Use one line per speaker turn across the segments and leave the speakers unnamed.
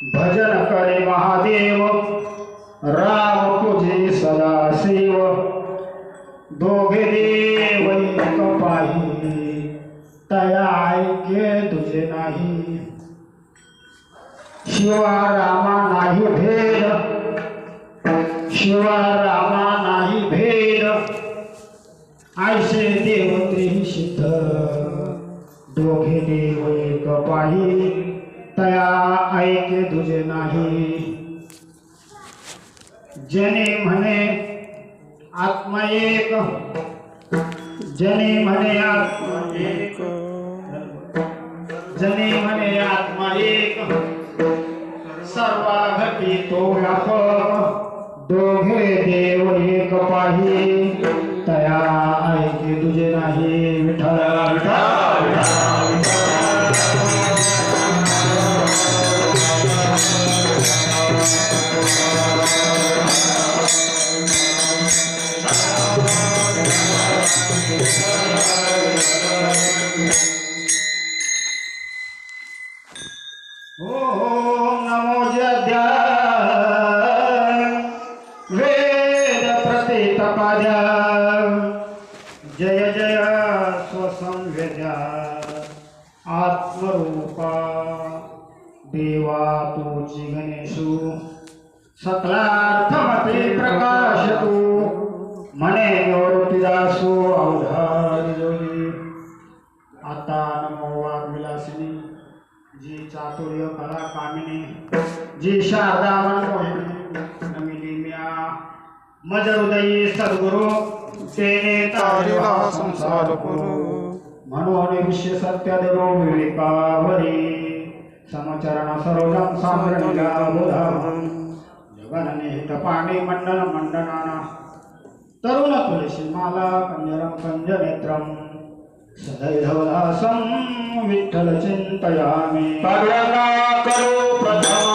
भजन करे महादेव राम तुझे सदा शिव दोघे देव एक पाही तया ऐके तुझे नाही शिवा रामा नाही भेद शिवा रामा नाही भेद ऐसे देव त्रिसिद्ध दोघे देव एक पाही तया ऐके तुझे नाही जने म्हणे आत्मा एक जने म्हणे आत्मा एक जने म्हणे आत्मा एक सर्वा घटी तो व्यापक दोघे देव एक पाही तया ऐके तुझे नाही विठ्ठल विठ्ठल ओम नमो जद्या वेद प्रतितपाद्या जय जय स्वसंवेद्या आत्मरूपा देवा तुझी गणेशु सकलार्थमते प्रकाश तू मने निवृत्तिदासो अवधारी जोगी आता नमो वाग्विलासिनी जी चातुर्य कला कामिनी जी शारदा मनमोहिनी नमिनी म्या मज हृदयी सद्गुरु तेने तारिला संसार गुरु मनोने विश्व सत्य देवो विवेकावरी समचरण सरोजम साम्रणिका बोधाम जगनने हितपाणी मंडन मंडनाना तरुण तुलसी माला कंजरम कंज नेत्रम सदैवदासं विठ्ठल चिंतयामि करुणा करो प्रथम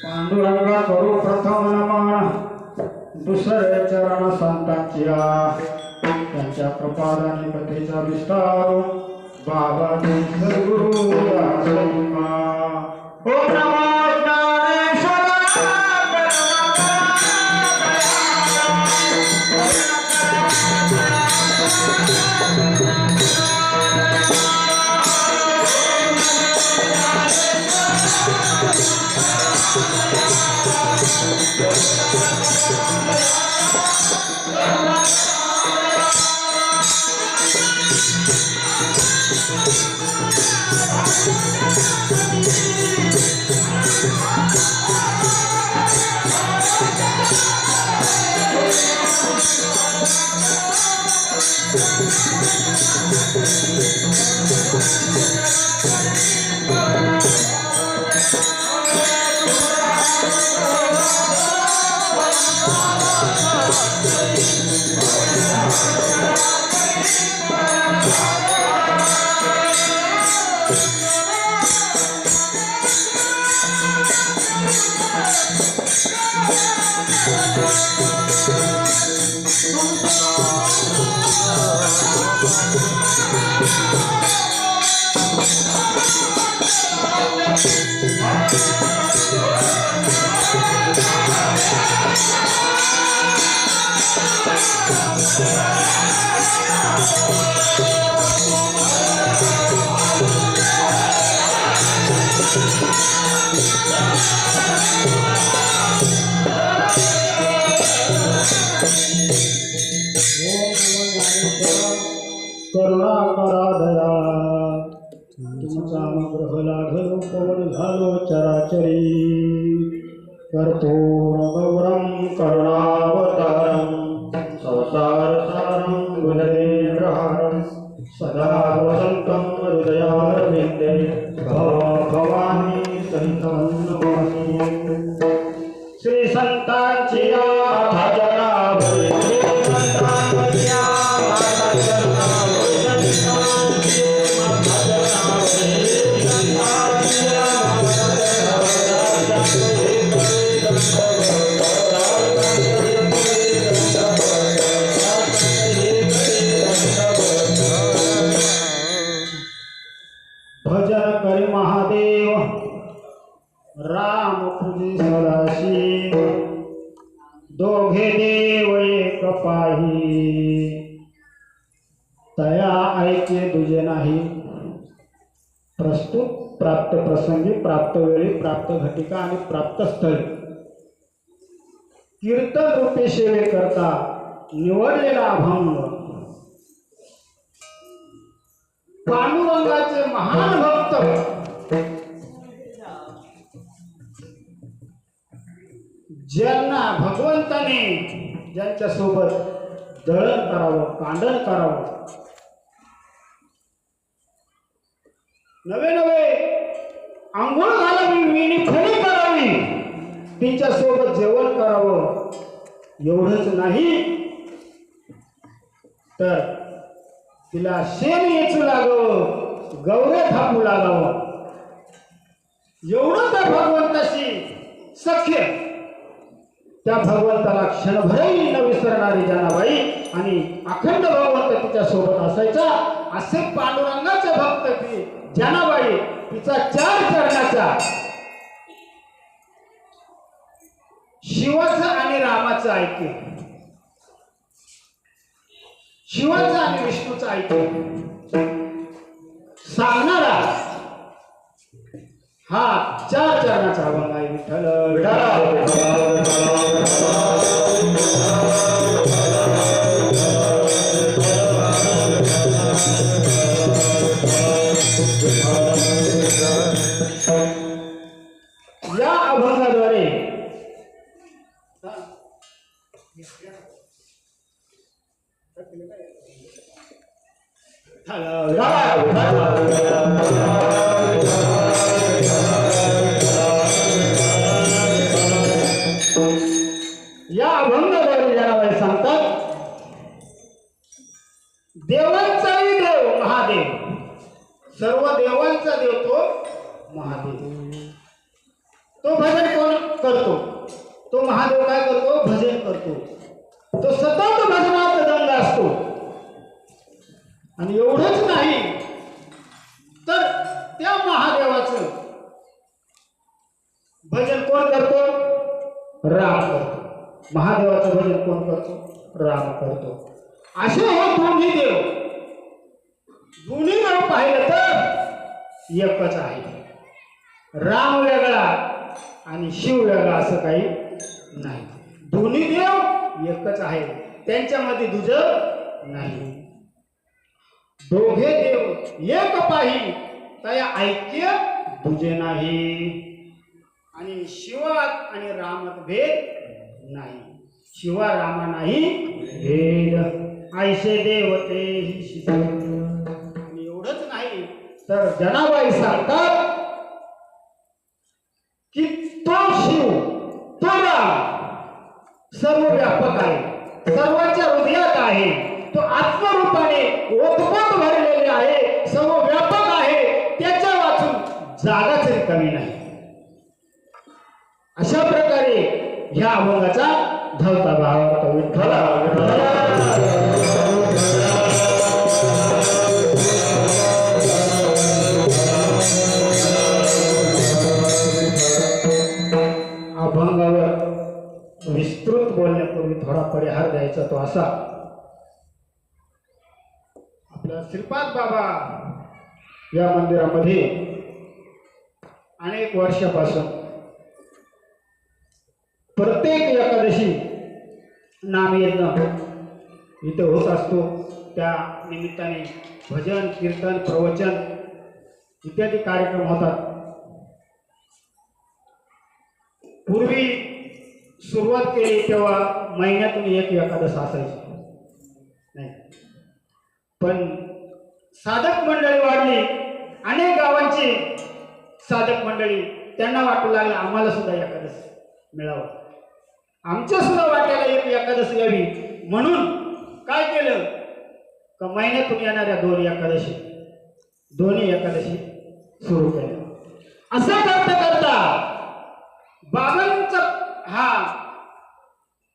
पांडुरंगा करू प्रथम नमन दुसरे चरण संतांच्या त्यांच्या कृपादानी कथेचा विस्तार बाबा सद्गुरु ओम नमो करुणा करा दया तुमचा अनुग्रह लाधलो पवन झालो चराचरी कर्तो गौरम करुणावतारम सदा वसन्तं हृदयारविन्दे भवानी सहितं नमामि। श्री संतांची भजना भजन करी महादेव राम तुझी सदाशिव दोघे देव एक पाही तया ऐके दुजे नाही। प्रस्तुत प्राप्त प्रसंगी प्राप्त वेळी प्राप्त घटिका आणि प्राप्त स्थळी कीर्तन रूपी सेवे करता निवडलेला अभंग पांडुरंगाचे महान भक्त ज्यांना भगवंताने ज्यांच्या सोबत दळण करावं कांडण करावं नवे नवे आंघोळ घालावी विणी फणी करावी तिच्या सोबत जेवण करावं एवढंच नाही तर तिला शेण येचू लागावं गौरे थापू लागावं एवढं त्या भगवंताशी सख्य त्या भगवंताला क्षणभरही न विसरणारी जनाबाई आणि अखंड भगवंत तिच्या सोबत असायचा असे पांडुरंगाचे भक्त ती जनाबाई तिचा 4 चरणाचा शिवाचं आणि रामाचं ऐके शिवाचं आणि विष्णूचं ऐके सांगणारा हा 4 चरणाचा अभंग आहे। विठ्ठल या अभंगाद्वारे या अभंगाद्वारे जनाबाई सांगतात देवांचाही देव महादेव सर्व देवांचा देव तो महादेव तो भजन कोण करतो तो महादेव काय करतो भजन करतो तो सतत भजनात दंग असतो आणि एवढंच नाही तर त्या महादेवाचं भजन कोण करतो राम करतो महादेवाचं भजन कोण करतो राम करतो असे हे दोन्ही देव पाहिलं तर एकच आहे राम वेगळा आणि शिव वेगळा असं काही नाही दोन्ही देव एकच आहे त्यांच्यामध्ये दुसरं नाही दोघे देव एक पाही तया ऐक्य दुजे नाही आणि शिवात आणि रामात भेद नाही शिवा रामा नाही भेद ऐसे देवते ही शिव आणि एवढंच नाही तर जनाबाई सांगतात की तो शिव तो राम सर्व व्यापक आहे सर्वांच्या हृदयात आहे तो आत्मरूपाने ओतप्रोत भरलेले आहे सर्व व्यापक आहे त्याच्या वाचून जागाच रिकामी नाही अशा प्रकारे ह्या अभंगाचा धावता भावार्थ विठ्ठल अभंगावर विस्तृत बोलण्यापूर्वी थोडा परिहार द्यायचा तो असा आपल्या श्रीपाद बाबा या मंदिरामध्ये अनेक वर्षापासून प्रत्येक एकादशी नामयज्ञ इथे होत असतो त्या निमित्ताने भजन कीर्तन प्रवचन इत्यादी कार्यक्रम होतात पूर्वी सुरुवात केली तेव्हा महिन्यातून एक एकादश असायची नाही पण साधक मंडळी वाढली, अनेक गावांची साधक मंडळी, त्यांना वाटू लागलं आम्हाला सुद्धा एकादश मिळावं, आमच्या सुद्धा वाट्याला एक एकादश यावी. म्हणून काय केलं का महिन्यातून येणाऱ्या दोन्ही एकादशी सुरू केल्या. असं करता करता बाबांचा हा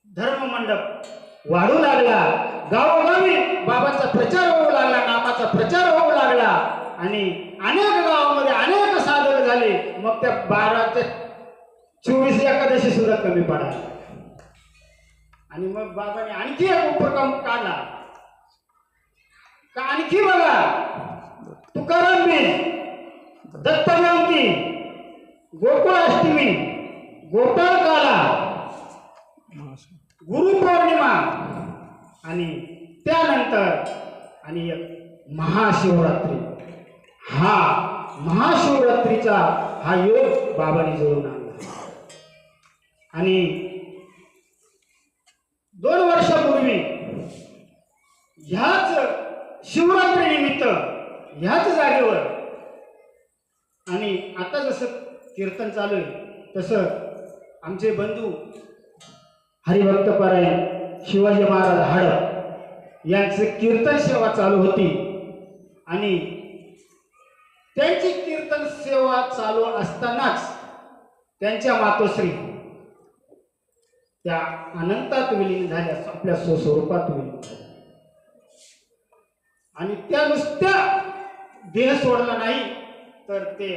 धर्म मंडप वाढू लागला. गावोगावी बाबांचा प्रचार होऊ लागला, नामाचा प्रचार होऊ लागला आणि अनेक गावामध्ये अनेक साधक झाले. मग त्या 12 ते 24 एकादशी सुद्धा कमी पडाला. आणि मग बाबाने आणखी एक उपक्रम काढला का आणखी बघा तुकाराम बीज, दत्त जयंती, गोकुळाष्टमी, गोपाळ काला, गुरुपौर्णिमा आणि त्यानंतर आणि एक महाशिवरात्री. हा महाशिवरात्रीचा हा योग बाबांनी जोडून आणला. आणि 2 वर्षापूर्वी ह्याच शिवरात्री निमित्त ह्याच जागेवर आणि आता जसं कीर्तन चालू आहे तसं आमचे बंधू हरिभक्तपरायण शिवाजी महाराज हाडप यांचे कीर्तन सेवा चालू होती. आणि त्यांची कीर्तन सेवा चालू असतानाच त्यांच्या मातोश्री त्या अनंतात विलीन झाल्या, आपल्या स्वस्वरूपात विलीन झाल्या. आणि त्या नुसत्या देह सोडला नाही तर ते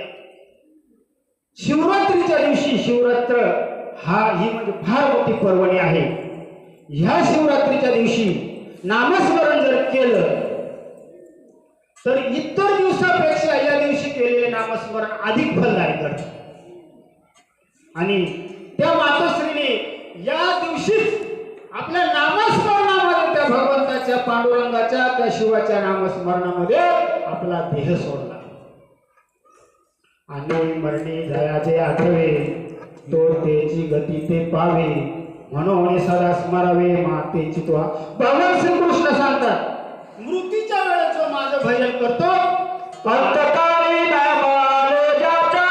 शिवरात्रीच्या दिवशी, शिवरात्र ही म्हणजे फार मोठी पर्वणी आहे. ह्या शिवरात्रीच्या दिवशी नामस्मरण जर केलं तर इतर दिवसापेक्षा या दिवशी केलेले नामस्मरण अधिक फलदायक ठरते. आणि त्या मातोश्रीने या दिवशीच आपल्या नामस्मरणामध्ये त्या भगवंताच्या, पांडुरंगाच्या, त्या शिवाच्या नामस्मरणामध्ये आपला देह सोडला. आणि मरणे जयाचे आठवे, तो तेची गती ते पावे, म्हणून सदा स्मरावे मातेची तो. भगवान श्रीकृष्ण सांगतात मृत्यूच्या वेळेस जो माझं भजन करतो अंतकाळी नामाले ज्याच्या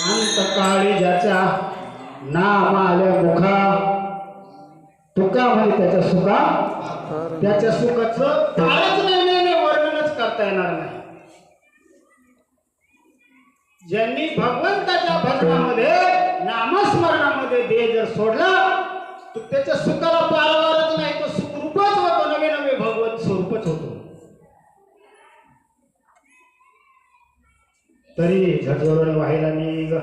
अंतकाळी ज्याच्या नाम आल्या मुखा, तुका म्हणजे त्याच्या सुखा, त्याच्या सुखाचं फारच नाही वर्णनच करता येणार नाही. ज्यांनी भगवंताच्या भजनामध्ये, नामस्मरणामध्ये देह जर सोडला तर त्याच्या सुखाला पारवारच नाही, तो सुखरूपच होतो, नवे नवे भगवत स्वरूपच होतो. तरी झटझोडून व्हायला निघ,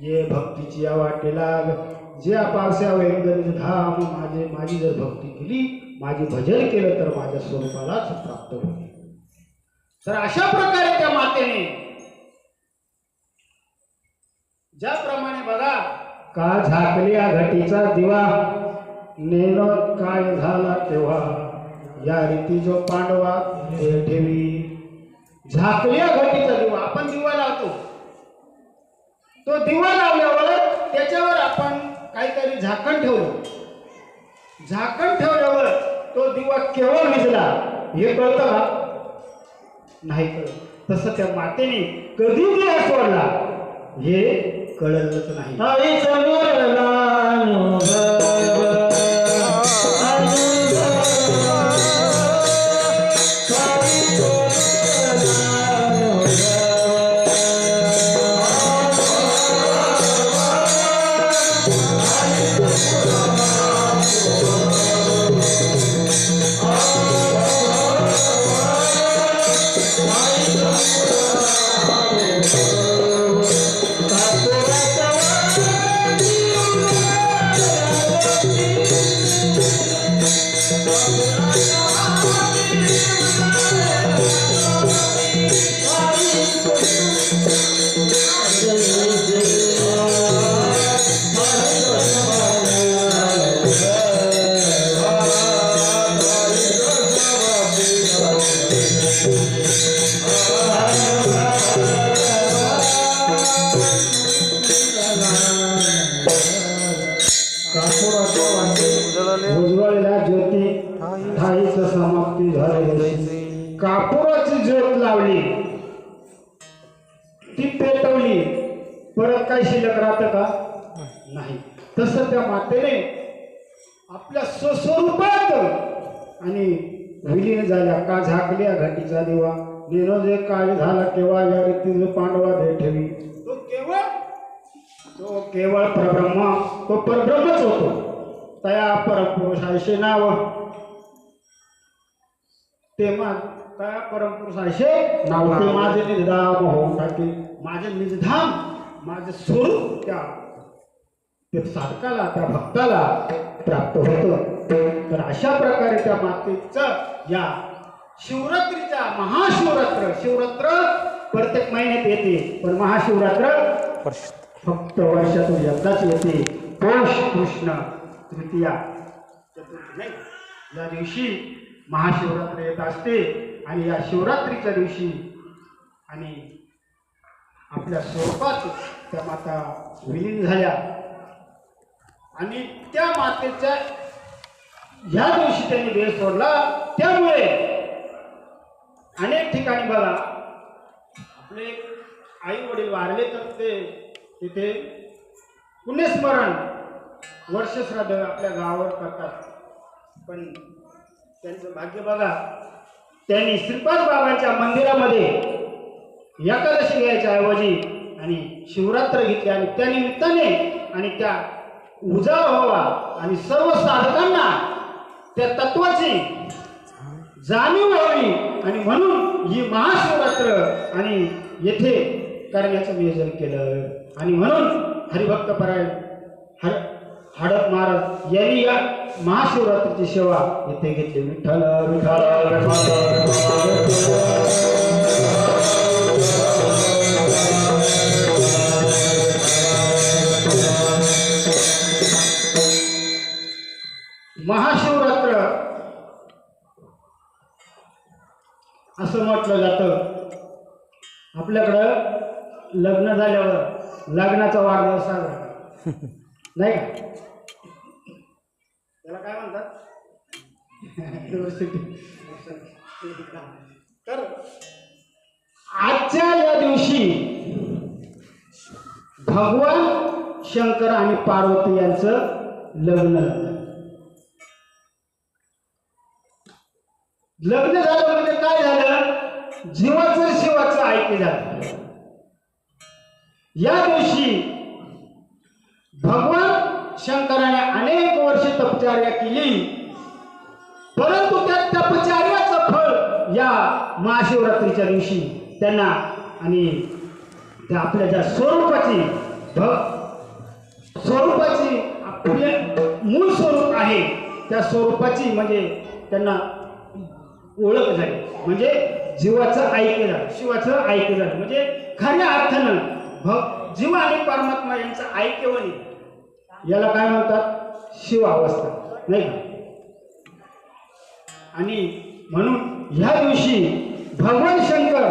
ये भक्तीची या वाटेला, ज्या पावसा वैगरिक धाम, माझी जर भक्ती केली, माझी भजन केलं तर माझ्या स्वरूपालाच प्राप्त होईल. तर अशा प्रकारे त्या मातेने ज्याप्रमाणे बघा का झाकल्या घटीचा दिवा, नेनो काय झाला तेव्हा, या रीती जो पांडवा ते ठेवी. झाकल्या घटीचा दिवा, आपण दिवा लावतो, तो दिवा लावल्यावर त्याच्यावर आपण काहीतरी झाकण ठेवलं, झाकण ठेवल्यावर तो दिवा केव्हा विझला हे कळतं का? नाही कळत. तसं त्या मातेने कधी दिवा सोडला हे कळलंच नाही. उजवळल्या ज्योती ठाईच समाप्ती झाली. कापुराची ज्योत लावली ती पेटवली परत काय शिल्लक राहतं का नाही. तसं त्या मातेने आपल्या स्वस्वरूपात आणि विलीन झाल्या का झाकल्या घाटीचा दिवा निरोजे काय झाला केव्हा या रीतीने पांडवा दे ठेवी. तो केवळ परब्रह्म तो परब्रह्मच होतो. तया परमपुरुषाशे नाव ते तया परमपुरुषाशे नाव ते माझे निजधाम होऊन टाके. माझे निजधाम माझे स्वरूप त्या साधकाला त्या भक्ताला प्राप्त होतं. तर अशा प्रकारे त्या मातेचं या शिवरात्रीच्या शिवरात्र प्रत्येक महिन्यात येते पण महाशिवरात्र फक्त वर्षातून एकदाच येते. पौष कृष्ण तृतीया चतुर्थी नाही या दिवशी महाशिवरात्र येत असते. आणि या शिवरात्रीच्या दिवशी आणि आपल्या स्वरूपात त्या माता विलीन झाल्या आणि त्या मातेच्या ह्या दिवशी त्यांनी देह सोडला. त्यामुळे अनेक ठिकाणी बघा आपले आई वडील वारले तर ते तिथे पुण्यस्मरण वर्षश्राद्ध आपल्या गावावर करतात. पण त्यांचं भाग्य बघा त्यांनी श्रीपाद बाबांच्या मंदिरामध्ये एकादशी घ्यायच्या ऐवजी आणि शिवरात्र घेतली आणि त्या निमित्ताने आणि त्या उजाळ व्हावा आणि सर्व साधकांना त्या तत्वाची जाणीव व्हावी आणि म्हणून ही महाशिवरात्र आणि येथे करण्याचं नियोजन केलं. आणि म्हणून हरिभक्तपरायण हडप महाराज यांनी या महाशिवरात्रीची सेवा येथे घेतली. विठ्ठल विठ्ठल महाशिवरात्र असं म्हटलं जातं. आपल्याकडं लग्न झाल्यावर लग्नाचा वाढदिवस साजरा नाही का त्याला काय म्हणतात तर आजच्या या दिवशी भगवान शंकर आणि पार्वती यांचं लग्न झालं म्हणजे काय झालं जीवाचं शिवाचं ऐक्य झालं. या दिवशी भगवान शंकराने अनेक वर्ष तपश्चर्या केली परंतु त्या तपश्चर्याचं फळ या महाशिवरात्रीच्या दिवशी त्यांना आणि त्या आपल्या ज्या स्वरूपाची आपले मूळ स्वरूप आहे त्या स्वरूपाची म्हणजे त्यांना ओळख झाली. म्हणजे जीवाचं ऐक्य झालं शिवाचं ऐक्य झालं म्हणजे खऱ्या अर्थानं जीव आणि परमात्मा यांचं ऐक्य होणे याला काय म्हणतात शिवावस्था नाही का. आणि म्हणून ह्या दिवशी भगवान शंकर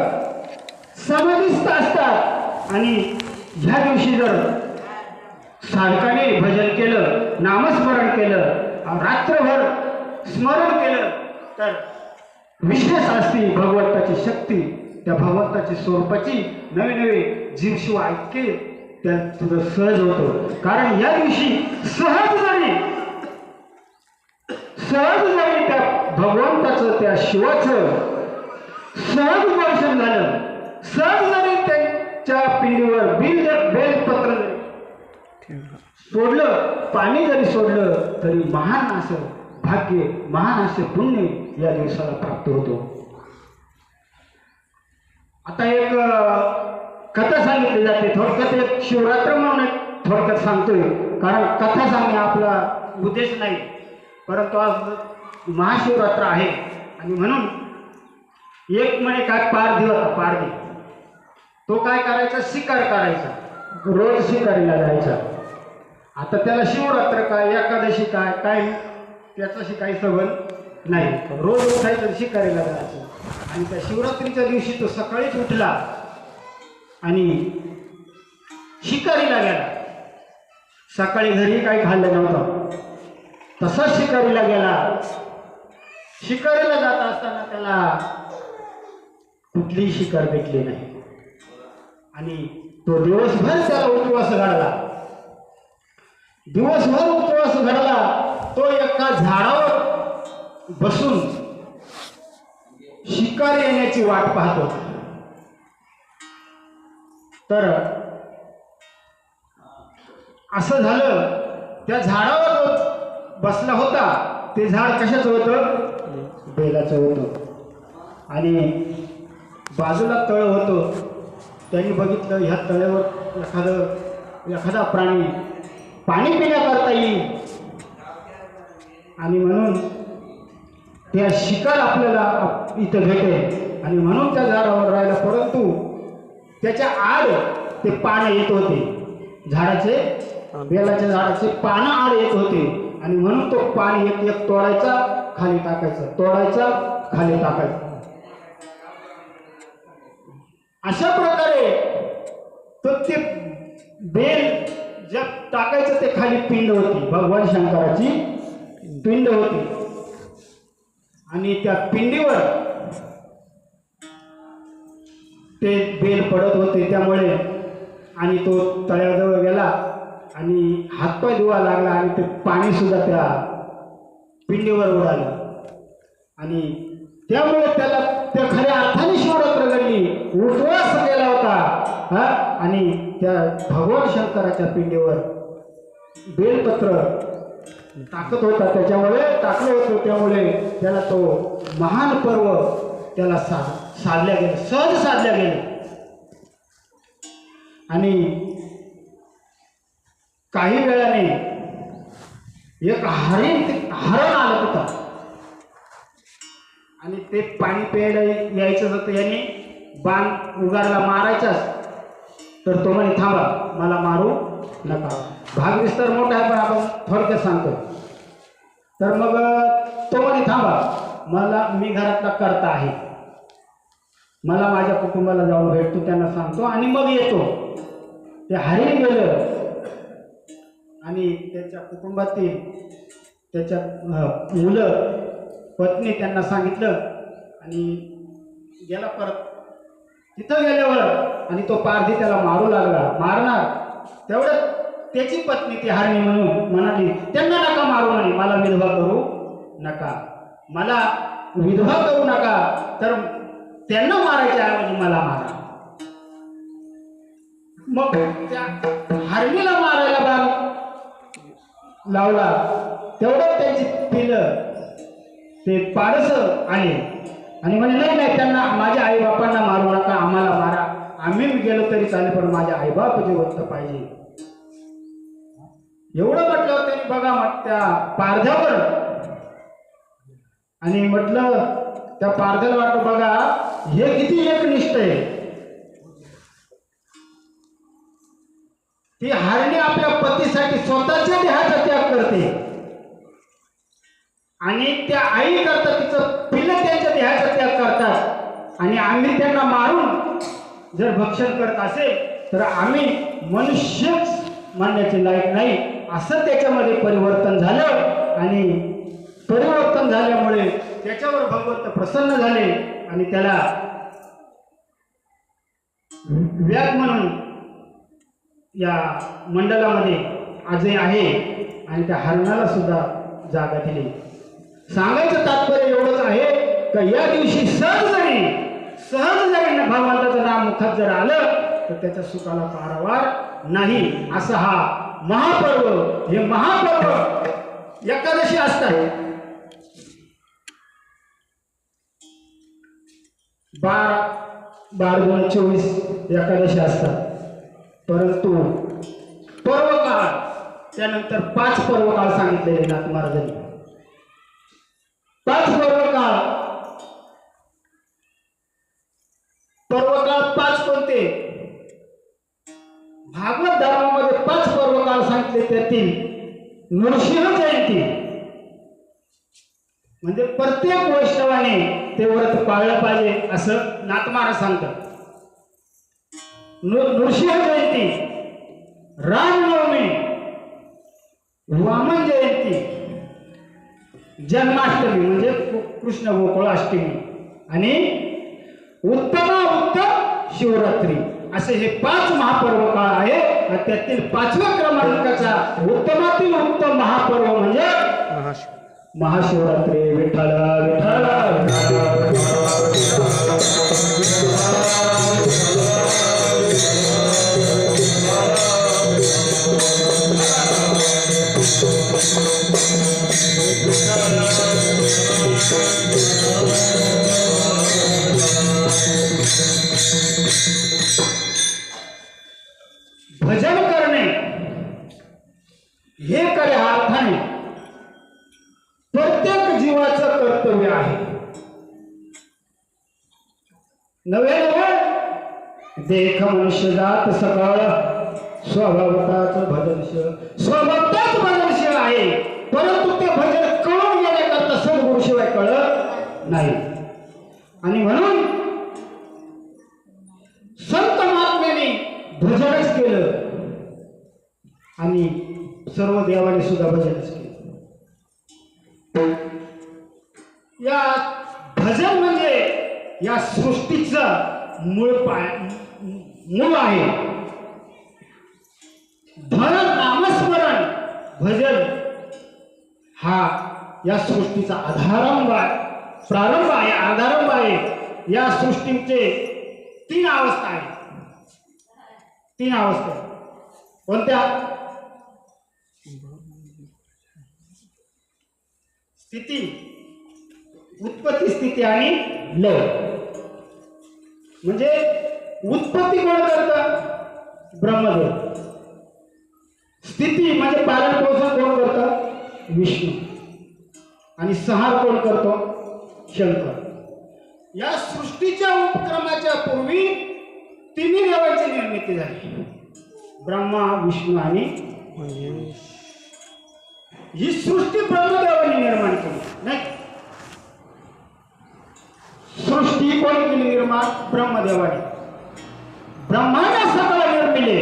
समाधिस्थ असतात आणि ह्या दिवशी जर साधकाने भजन केलं नामस्मरण केलं रात्रभर स्मरण केलं तर विशेष असते भगवंताची शक्ती त्या भगवंताची स्वरूपाची नवे नवे जीवशिव ऐक्य त्या तुझं सहज होतं. कारण या दिवशी सहज जरी त्या भगवंताचं त्या शिवाचं सहज दर्शन झालं सहज जरी त्यांच्या पिंडीवर बेलपत्र जरी सोडलं पाणी जरी सोडलं तरी महान असं भाग्य महान असे पुण्य या दिवसाला प्राप्त होतो. आता एक कथा सांगितली जाते थोडक्यात एक शिवरात्र म्हणून थोडक्यात सांगतोय कारण कथा सांगणे आपला उद्देश नाही परंतु आज महाशिवरात्र आहे आणि म्हणून एक म्हणे काय पारधी होता पारधी तो काय करायचा शिकार करायचा रोज शिकारीला जायचा. आता त्याला शिवरात्र काय एकादशी काय काय त्याच्याशी काही संबंध नाही. रोज उठायचं शिकारीला जायचं आणि त्या शिवरात्रीच्या दिवशी तो सकाळीच उठला आणि शिकारीला गेला. सकाळी घरी काही खाल्लं नव्हतं तसा शिकारीला गेला. शिकारीला जात असताना त्याला कुठलीही शिकार भेटली नाही आणि तो दिवसभर त्याला उपवास घडला. दिवसभर उपवास घडला. तो एका झाडावर बसून शिकार येण्याची वाट पाहत होता. तर असं झालं, त्या झाडावर बसला होता. ते झाड कशाचं होतं? बेलाचं होतं आणि बाजूला तळ होतं. त्यांनी बघितलं ह्या तळ्यावर एखादा प्राणी पाणी पिण्याकरता येईल आणि म्हणून त्या शिकार आपल्याला इथं भेटेल आणि म्हणून त्या झाडावर राहिला. परंतु त्याच्या आड ते पानं येत होते, झाडाचे, बेलाच्या झाडाचे पानं आड येत होते आणि म्हणून तो पाणी एक एक तोडायचा, खाली टाकायचा, तोडायचा, खाली टाकायचा. अशा प्रकारे तो ते बेल जब टाकायचं ते खाली पिंड होती, भगवान शंकराची पिंड होती आणि त्या पिंडीवर ते बेल पडत होते. त्यामुळे आणि तो तळ्याजवळ गेला आणि हातपाय धुवा लागला आणि ते पाणी सुद्धा त्या पिंडीवर उडालं आणि त्यामुळे त्याला त्या खऱ्या अर्थाने शिवरात्र घडली. उपवास केला होता आणि त्या भगवान शंकराच्या पिंडीवर बेलपत्र टाकत होता, त्याच्यामुळे टाकलं होतं. त्यामुळे त्याला तो महान पर्व त्याला साधल्या गेलं, सहज साधल्या गेलं. आणि काही वेळाने एक हरण आलं तिथं आणि ते पाणी प्यायला यायचं होतं. याने बाण उगारला मारायचाच, तर तो म्हणे थांबा, मला मारू नका. भाग विस्तार मोठा आहे पण आपण थोडक्यात सांगतो. तर मग तो म्हणे थांबा, मी घरातला करता आहे, मला माझ्या कुटुंबाला जाऊन भेटतो, त्यांना सांगतो आणि मग येतो. ते हरिण गेलं आणि त्याच्या कुटुंबातील त्याच्या मुलं, पत्नी त्यांना सांगितलं आणि गेला परत. तिथं गेल्यावर आणि तो पारधी त्याला मारू लागला, मारणार. तेवढं त्याची पत्नी ती हरणी म्हणून म्हणाली, त्यांना नका मारू म्हणे, मला विधवा करू नका, मला विधवा करू नका, तर त्यांना मारायच्या ऐवजी मला मारा. मग त्या हरणीला मारायला बाण लावला. तेवढं त्यांची पिलं ते पारस आले आणि म्हणे नाही नाही, त्यांना माझ्या आईबापांना मारू नका, आम्हाला मारा, आम्ही गेलो तरी चालेल पण माझ्या आईबाप जिवंत पाहिजे. एवढं म्हटलं त्यांनी. बघा मग त्या पारध्यावर आणि म्हटलं त्या पारध्याला वाटलं बघा हे किती एकनिष्ठ आहे. ती हरणी आपल्या पतीसाठी स्वतःच्या देहाचा त्याग करते आणि त्या आई करता तिचं पिल्लं त्यांच्या देहाचा त्याग करतात आणि आम्ही त्यांना मारून जर भक्षण करत असेल तर आम्ही मनुष्यच मानण्याचे लायक नाही, असं त्याच्यामध्ये परिवर्तन झालं. आणि परिवर्तन झाल्यामुळे त्याच्यावर भगवंत प्रसन्न झाले आणि त्याला व्याग म्हणून या मंडलामध्ये आजही आहे आणि त्या हरणाला सुद्धा जागा दिली. सांगायचं तात्पर्य एवढंच आहे का या दिवशी सहज जरी भगवंताचं नाम मुखात जर आलं तर त्याच्या सुखाला पारावार नाही. असा हा महापर्व, हे महापर्व एकादशी असतात. 12-24 एकादशी असतात. परंतु पर्वकाळ त्यानंतर 5 पर्वकाळ सांगितलेले नाथ महाराजांनी. 5 पर्वकाळ 5 कोणते? भागवत धर्मामध्ये 5 पर्वकाळ सांगितले. त्यातील नृसिंह जयंती म्हणजे प्रत्येक वैष्णवाने ते व्रत पाळलं पाहिजे असं नाथ महाराज सांगतात. नृसिंह जयंती, रामनवमी, वामन जयंती जन्माष्टमी म्हणजे कृष्ण गोकुळाष्टमी आणि उत्तम शिवरात्री असे हे 5 महापर्व काळ आहे. आणि त्यातील 5व्या क्रमांकाचा उत्तमातील उत्तम महापर्व म्हणजे महाशिवरात्री. विठ्ठल विठ्ठल भजन करणे हे खऱ्या अर्थाने प्रत्येक जीवाचं कर्तव्य आहे. नवे नवे देख मनुष्य जात सकाळ स्वभावताच भजनशील आहे. परंतु ते भजन कळून घेण्याकरता सद्गुरूशिवाय कळत नाही. आणि म्हणून संत महात्म्याने भजनच केलं आणि सर्व देवाने सुद्धा भजनच केलं. या भजन म्हणजे या सृष्टीचं मूळ आहे. नामस्मरण भजन हा या सृष्टीचा प्रारंभ आहे. या सृष्टीचे 3 अवस्था आहेत. 3 अवस्था कोणत्या? स्थिती, उत्पत्ती, स्थिती आणि लय. म्हणजे उत्पत्ती कोण करतं? ब्रह्मदेव. स्थिती म्हणजे पालन पोषण कोण करतं? विष्णू. आणि संहार कोण करतो? शंकर. या सृष्टीच्या उपक्रमाच्या पूर्वी 3 देवांची निर्मिती झाली. ब्रह्मा, विष्णू आणि महेश. ही सृष्टी ब्रह्मदेवाने निर्माण केली नाही. सृष्टी कोण केली निर्माण? ब्रह्मदेवाने. ब्रह्माने सगळं निर्मिले.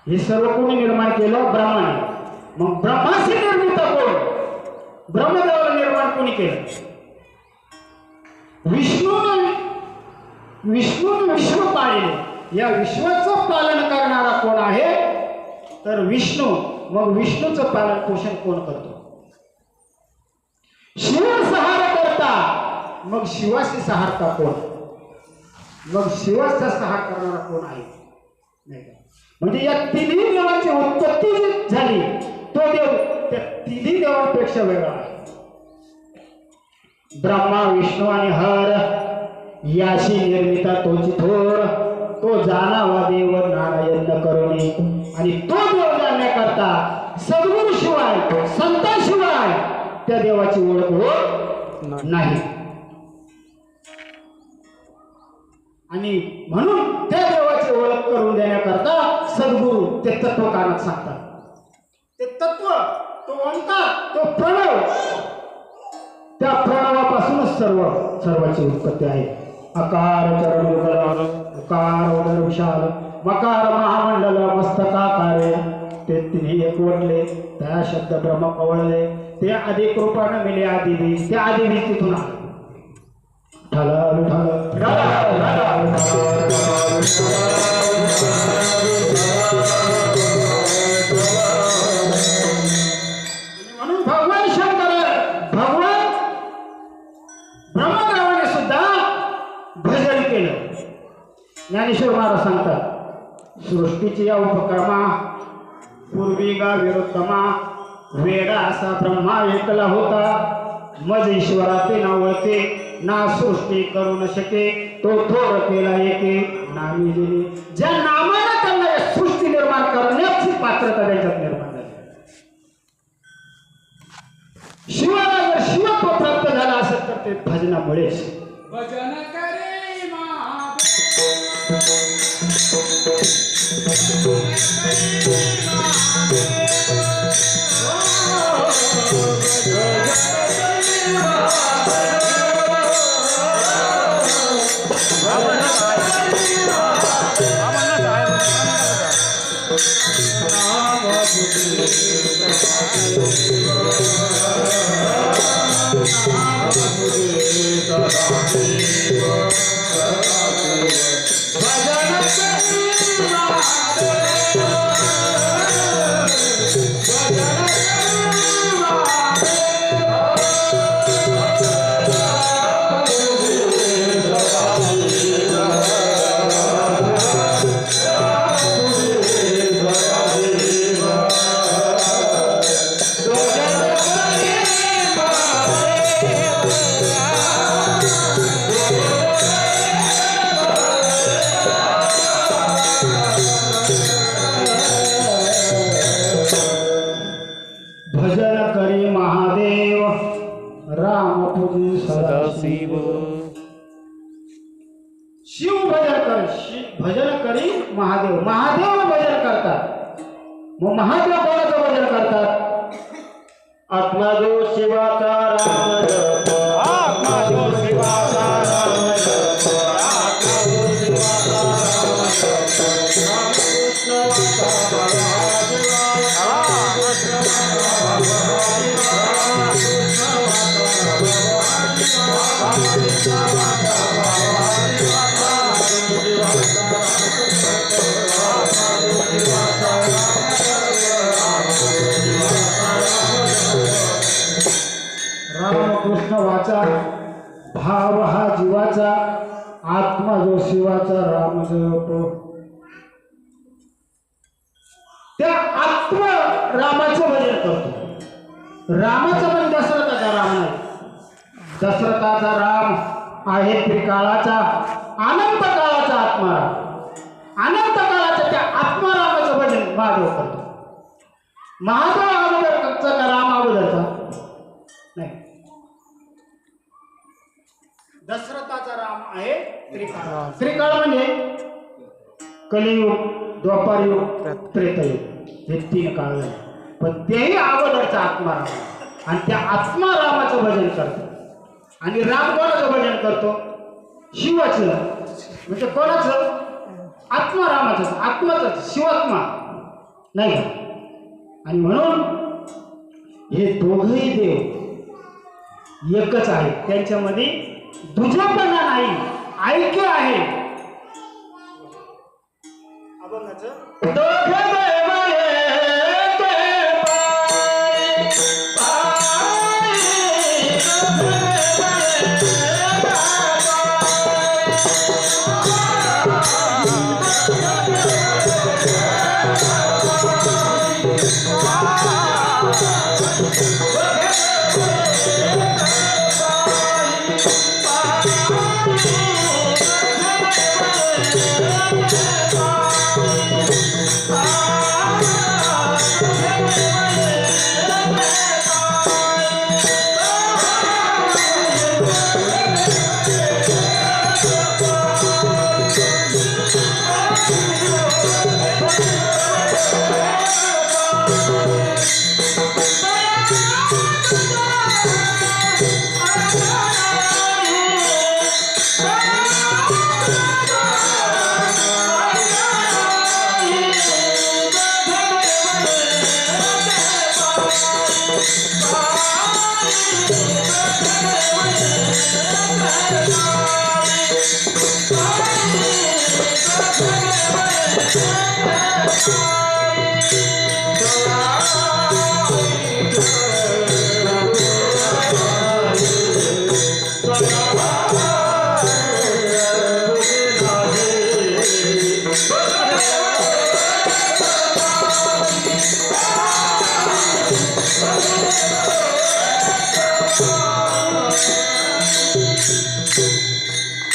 हे सर्व कोणी निर्माण केलं? ब्रह्माने. मग ब्रह्माची निर्मिती कोण? ब्रह्मदेवाने निर्माण कोणी केलं? विष्णूने विश्व पाळले. या विश्वाचं पालन करणारा कोण आहे? तर विष्णू. मग विष्णूचं पालन पोषण कोण करतो? शिव सहार करता. मग शिवाशी सहारता कोण? मग शिवाचा सहार करणारा कोण आहे? नाही. म्हणजे या 3 देवांची उत्पत्ती झाली. तो देव त्या 3 देवांपेक्षा वेगळा आहे. ब्रह्मा, विष्णू आणि हर याशी निर्मिता तोची थोर. तो जाणावा देव नारायण करुणी. आणि तो देव जाणण्याकरता सद्गुरू शिवाय, संतांशिवाय त्या देवाची ओळख होत नाही. आणि म्हणून त्या देवाची ओळख करून देण्याकरता सद्गुरू ते तत्व कानात सांगतात. ते तत्व, तो ओंकार, तो प्रणव, त्या प्रणवापासूनच सर्वाची उत्पत्ती आहे. अकार चरण उकार उदर विशाल मकार महामंडल मस्तकाकारे. ते 3 एकवटले. त्या शब्द ब्रह्म कवळले. ते अधिक रूपाने मिले आदिबीज. त्या आदिबीज तिथून आले. म्हणून भगवान शंकर, भगवान ब्रह्मदेवाने सुद्धा भजन केलं. ज्ञानेश्वर महाराज सांगतात, सृष्टीची या उपक्रमा पूर्वी गा विरुद्धमा. वेडा असा ब्रह्मा एकला होता. मज ईश्वराचे नाव वळते. ना सृष्टी करू न शके. तो थोर केला एके नामी दिली. ज्या नामाने त्यांना या सृष्टी निर्माण करण्याची पात्रता त्यांच्यात निर्माण झाली. शिवाला जर शिवत्व प्राप्त झाला असेल तर ते भजनामुळेच.
भजन करे
भजन करी महादेव राम पूजी सदाशिव शिव भजन कर भजन करी महादेव महादेव भजन करतात मग महादेव कोणाचं भजन करतात आत्मा जो शिवाचा राम जप आत्मा जो शिवाचा राम जप आत्मा जो शिवाचा राम जप राम कृष्ण रामकृष्ण वाचा भाव हा जीवाचा आत्मा जो शिवाचा राम जप त्या आत्मा रामाचं भजन करतो रामाचं पण दशरथाचा राम नाही दशरथाचा राम आहे त्रिकाळाचा अनंत काळाचा आत्माराम अनंत काळाच्या त्या आत्मारामाचं भजन महादेव करतो महादेव अगोदरचा का राम अगोदरचा नाही दशरथाचा राम आहे त्रिकाळ त्रिकाळ म्हणजे कलियुग द्वापारयुग त्रेतायुग हे तीन काळ झाले पण तेही अगोदरचा आत्माराम आणि त्या आत्मारामाचं भजन करतो आणि राम कोणाचं भजन करतो शिवाचं म्हणजे कोणाचं आत्मारामाचं आत्माच शिवात्मा नाही आणि म्हणून हे दोघही देव एकच आहे त्यांच्यामध्ये दुजेपणा नाही ऐक्य आहे अभंगाचं दोघे देव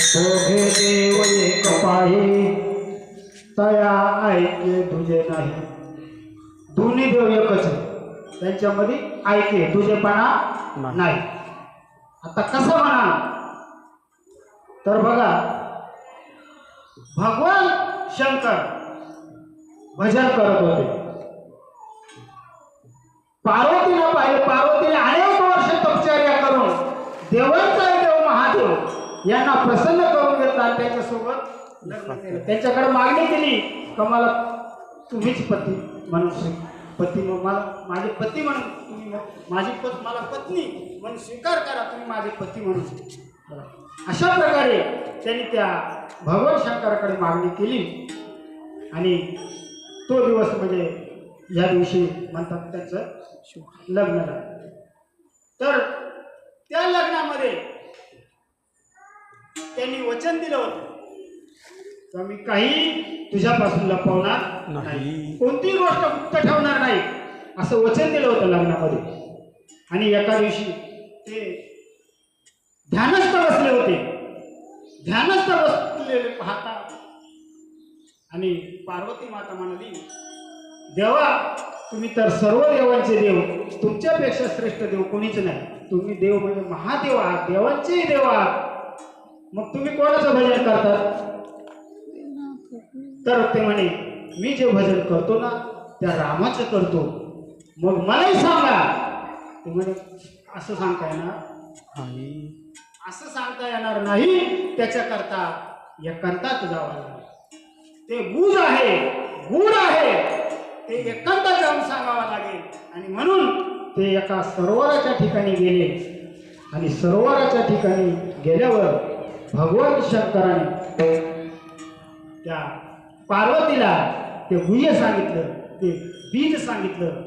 दोघे देव एक पाहे तया ऐके तुझे नाही दोन्ही देव एकच आहे त्यांच्यामध्ये ऐके तुझेपणा नाही आता कसं म्हणा तर बघा भगवान शंकर भजन करत होते पार्वतीला पाहिले पार्वतीने अनेक वर्ष तपश्चर्या करून देवांचा देव महादेव यांना प्रसन्न करून घेतला आणि त्यांच्यासोबत लग्न केलं त्यांच्याकडे मागणी केली का मला तुम्हीच पती म्हणून पती मला माझे पती म्हणून तुम्ही माझी मला पत्नी म्हणून स्वीकार करा, तुम्ही माझे पती म्हणून. अशा प्रकारे त्यांनी त्या भगवान शंकराकडे मागणी केली. आणि तो दिवस म्हणजे या दिवशी म्हणतात त्यांचं लग्न झालं. तर त्या लग्नामध्ये त्यांनी वचन दिलं होतं तर मी काही तुझ्यापासून लपवणार नाही, कोणतीही गोष्ट गुप्त ठेवणार नाही, असं वचन दिलं होतं लग्नामध्ये. आणि एका दिवशी ते ध्यानस्थ बसले होते. ध्यानस्थ बसलेले पाहता आणि पार्वती माता म्हणाली, देवा तुम्ही तर सर्व देवांचे देव, तुमच्यापेक्षा श्रेष्ठ देव कोणीच नाही. तुम्ही देव म्हणजे महादेव आहात, देवांचेही देव आहात. मग तुम्ही कोणाचं भजन करतात? तर ते म्हणे, मी जे भजन करतो ना त्या रामाचं करतो. मग मलाही सांगा. ते म्हणे, असं सांगता येणार असं सांगता येणार नाही, त्याच्याकरता एकांतात जावं लागेल. ते गुज आहे, गूढ आहे, ते एकांतात जाऊन सांगावं लागेल. आणि म्हणून ते एका सरोवराच्या ठिकाणी गेले. आणि सरोवराच्या ठिकाणी गेल्यावर भगवान शंकराने त्या पार्वतीला ते गुह्य सांगितलं, ते बीज सांगितलं.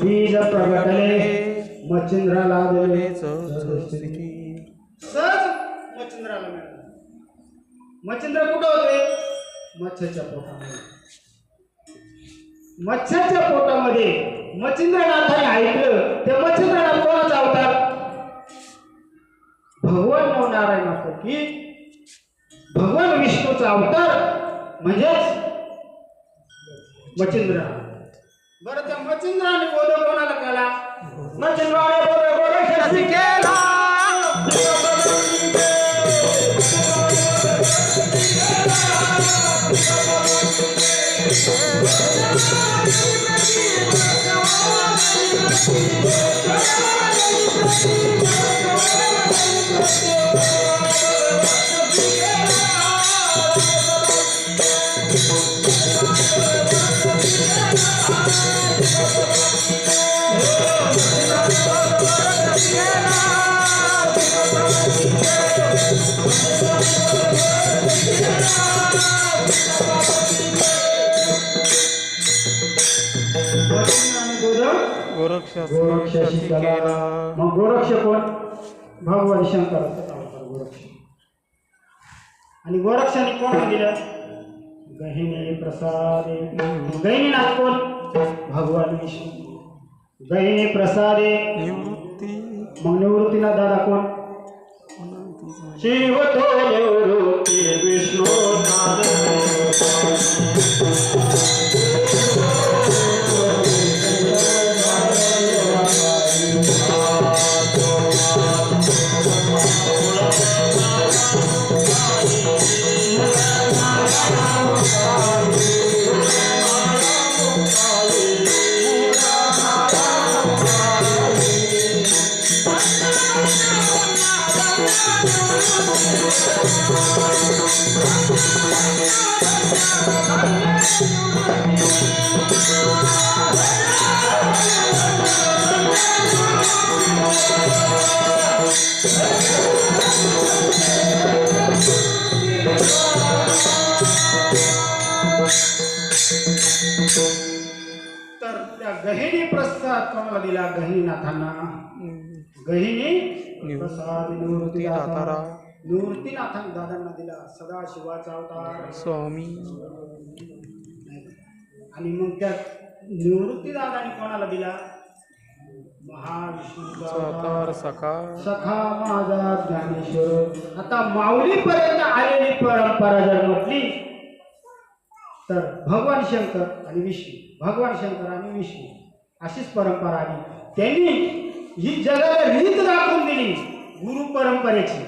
बीज प्रगटले मच्छिंद्राला दिले, सहज मच्छिंद्राला मिळाले. मच्छिंद्र कुठं होते? मच्छच्या पोटामध्ये. मच्छच्या पोटामध्ये मच्छिंद्रनाथाने ऐकलं. त्या मच्छिंद्रनाथ कोणाचा अवतार? भगवान नवनारायणापैकी भगवान विष्णूचा अवतार म्हणजेच मच्छिंद्रनाथ. बरं, त्या मच्छिंद्राने बोध कोणाला केला? मच्छिंद्राने बोध गोरक्षाशी केला. गोरक्षाशी केला. मग गोरक्ष कोण? भगवान शंकराचा अवतार गोरक्ष. आणि गोरक्षाने कोण दिलं? गहिनी प्रसादे. गहिनीनाथ कोण? भगवान विष्णू. गहिनी प्रसादे निवृत्ती. मग निवृत्तीनाथ दादा कोण? शिव तो निवृत्ती विष्णू तर त्या गहिनी प्रसाद प्रसाद कोणाला दिला? गहिनीनाथांना. गहिनी प्रसाद निवृत्तीनाथांना दादांना दिला. सदाशिवाचा अवतार
स्वामी.
आणि मग त्या निवृत्ती दादांनी कोणाला दिला? महाविष्णूचा
अवतार सखा.
सखा माझा ज्ञानेश्वर. आता माऊलीपर्यंत आलेली परंपरा जर म्हटली तर भगवान शंकर आणि विष्णू, भगवान शंकर आणि विष्णू अशीच परंपरा आली. त्यांनी ही जगाला रीत दाखवून दिली गुरु परंपरेची,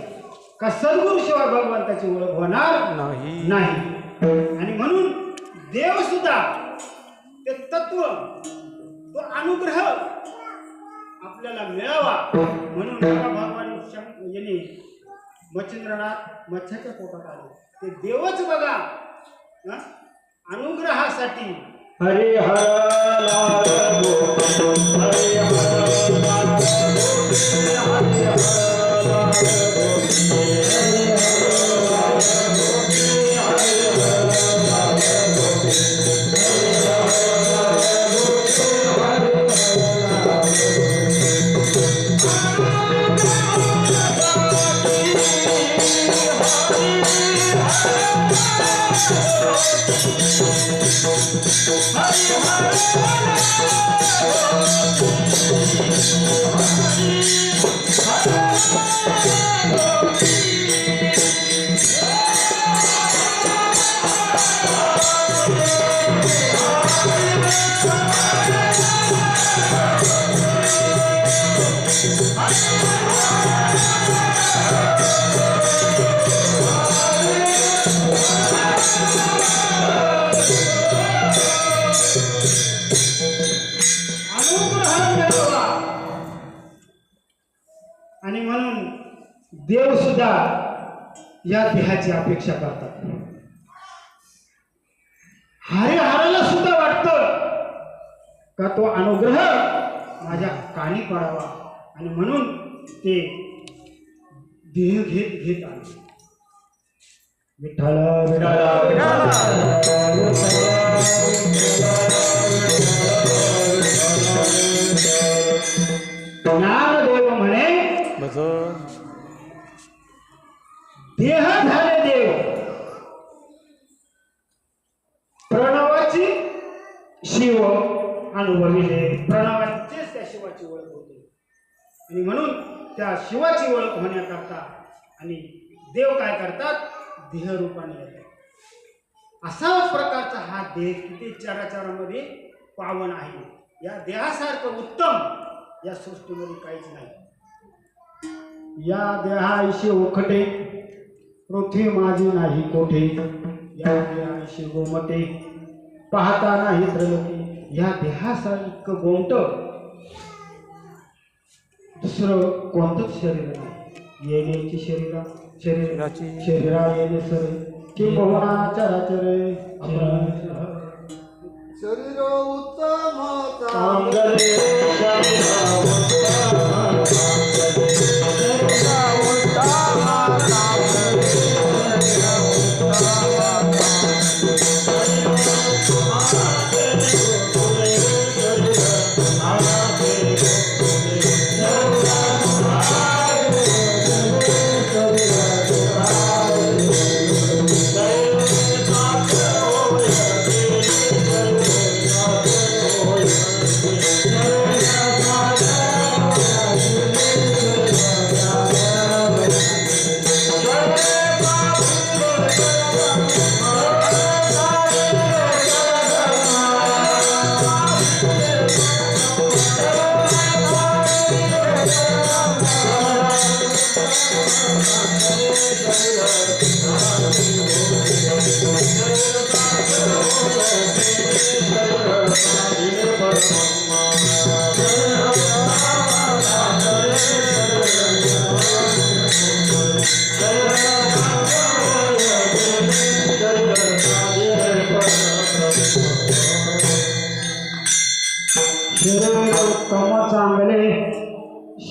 का सद्गुरू शिवाय भगवंताची ओळख होणार
नाही.
आणि म्हणून देव सुद्धा ते तत्व, तो अनुग्रह आपल्याला मिळावा म्हणून भगवान यांनी मच्छिंद्रनाथ मच्छाच्या पोटात आले. ते देवच बघा अनुग्रहासाठी हरे हर आणि म्हणून देव सुद्धा या देहाची अपेक्षा करतात. हरिहराला सुद्धा वाटतं का तो अनुग्रह माझ्या कानी पडावा आणि म्हणून ते देह घेत घेत आले. विठ्ठल ज्ञानदेव म्हणे देह झाले देव. प्रणवाची शिव अनुभविले, प्रणवाचेच त्या शिवाची ओळख होते. आणि म्हणून त्या शिवाची ओळख होण्याकरता आणि देव काय करतात? देहरूपाने येतात. असा प्रकारचा हा देह किती चराचरामध्ये पावन आहे. या देहासारखं उत्तम या सृष्टीमध्ये काहीच नाही. या देहाईशी ओखटे पृथ्वी माझी नाही कोठे. या देहाईशी गोमटे पाहता नाही त्रलोकी. या देहासारखं गोमट दुसरं कोणतंच शरीर नाही. येण्याची शरीरा येणे सरे किंबहुना चराचरे
शरीर उत्तम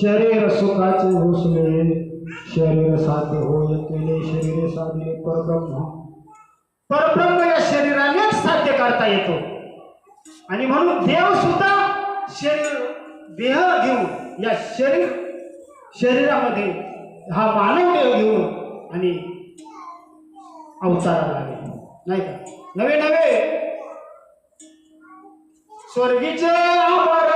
शरीर सुखाचे घोषले शरीर साध्य होय केले शरीर साधले परब्रह्म. परब्रह्म या शरीरानेच साध्य करता येतो. आणि म्हणून देव सुद्धा शरीर देह घेऊन या शरीरामध्ये हा मानव देह घेऊन आणि अवताराला आले नाही का. नवे नवे स्वर्गीचे अमर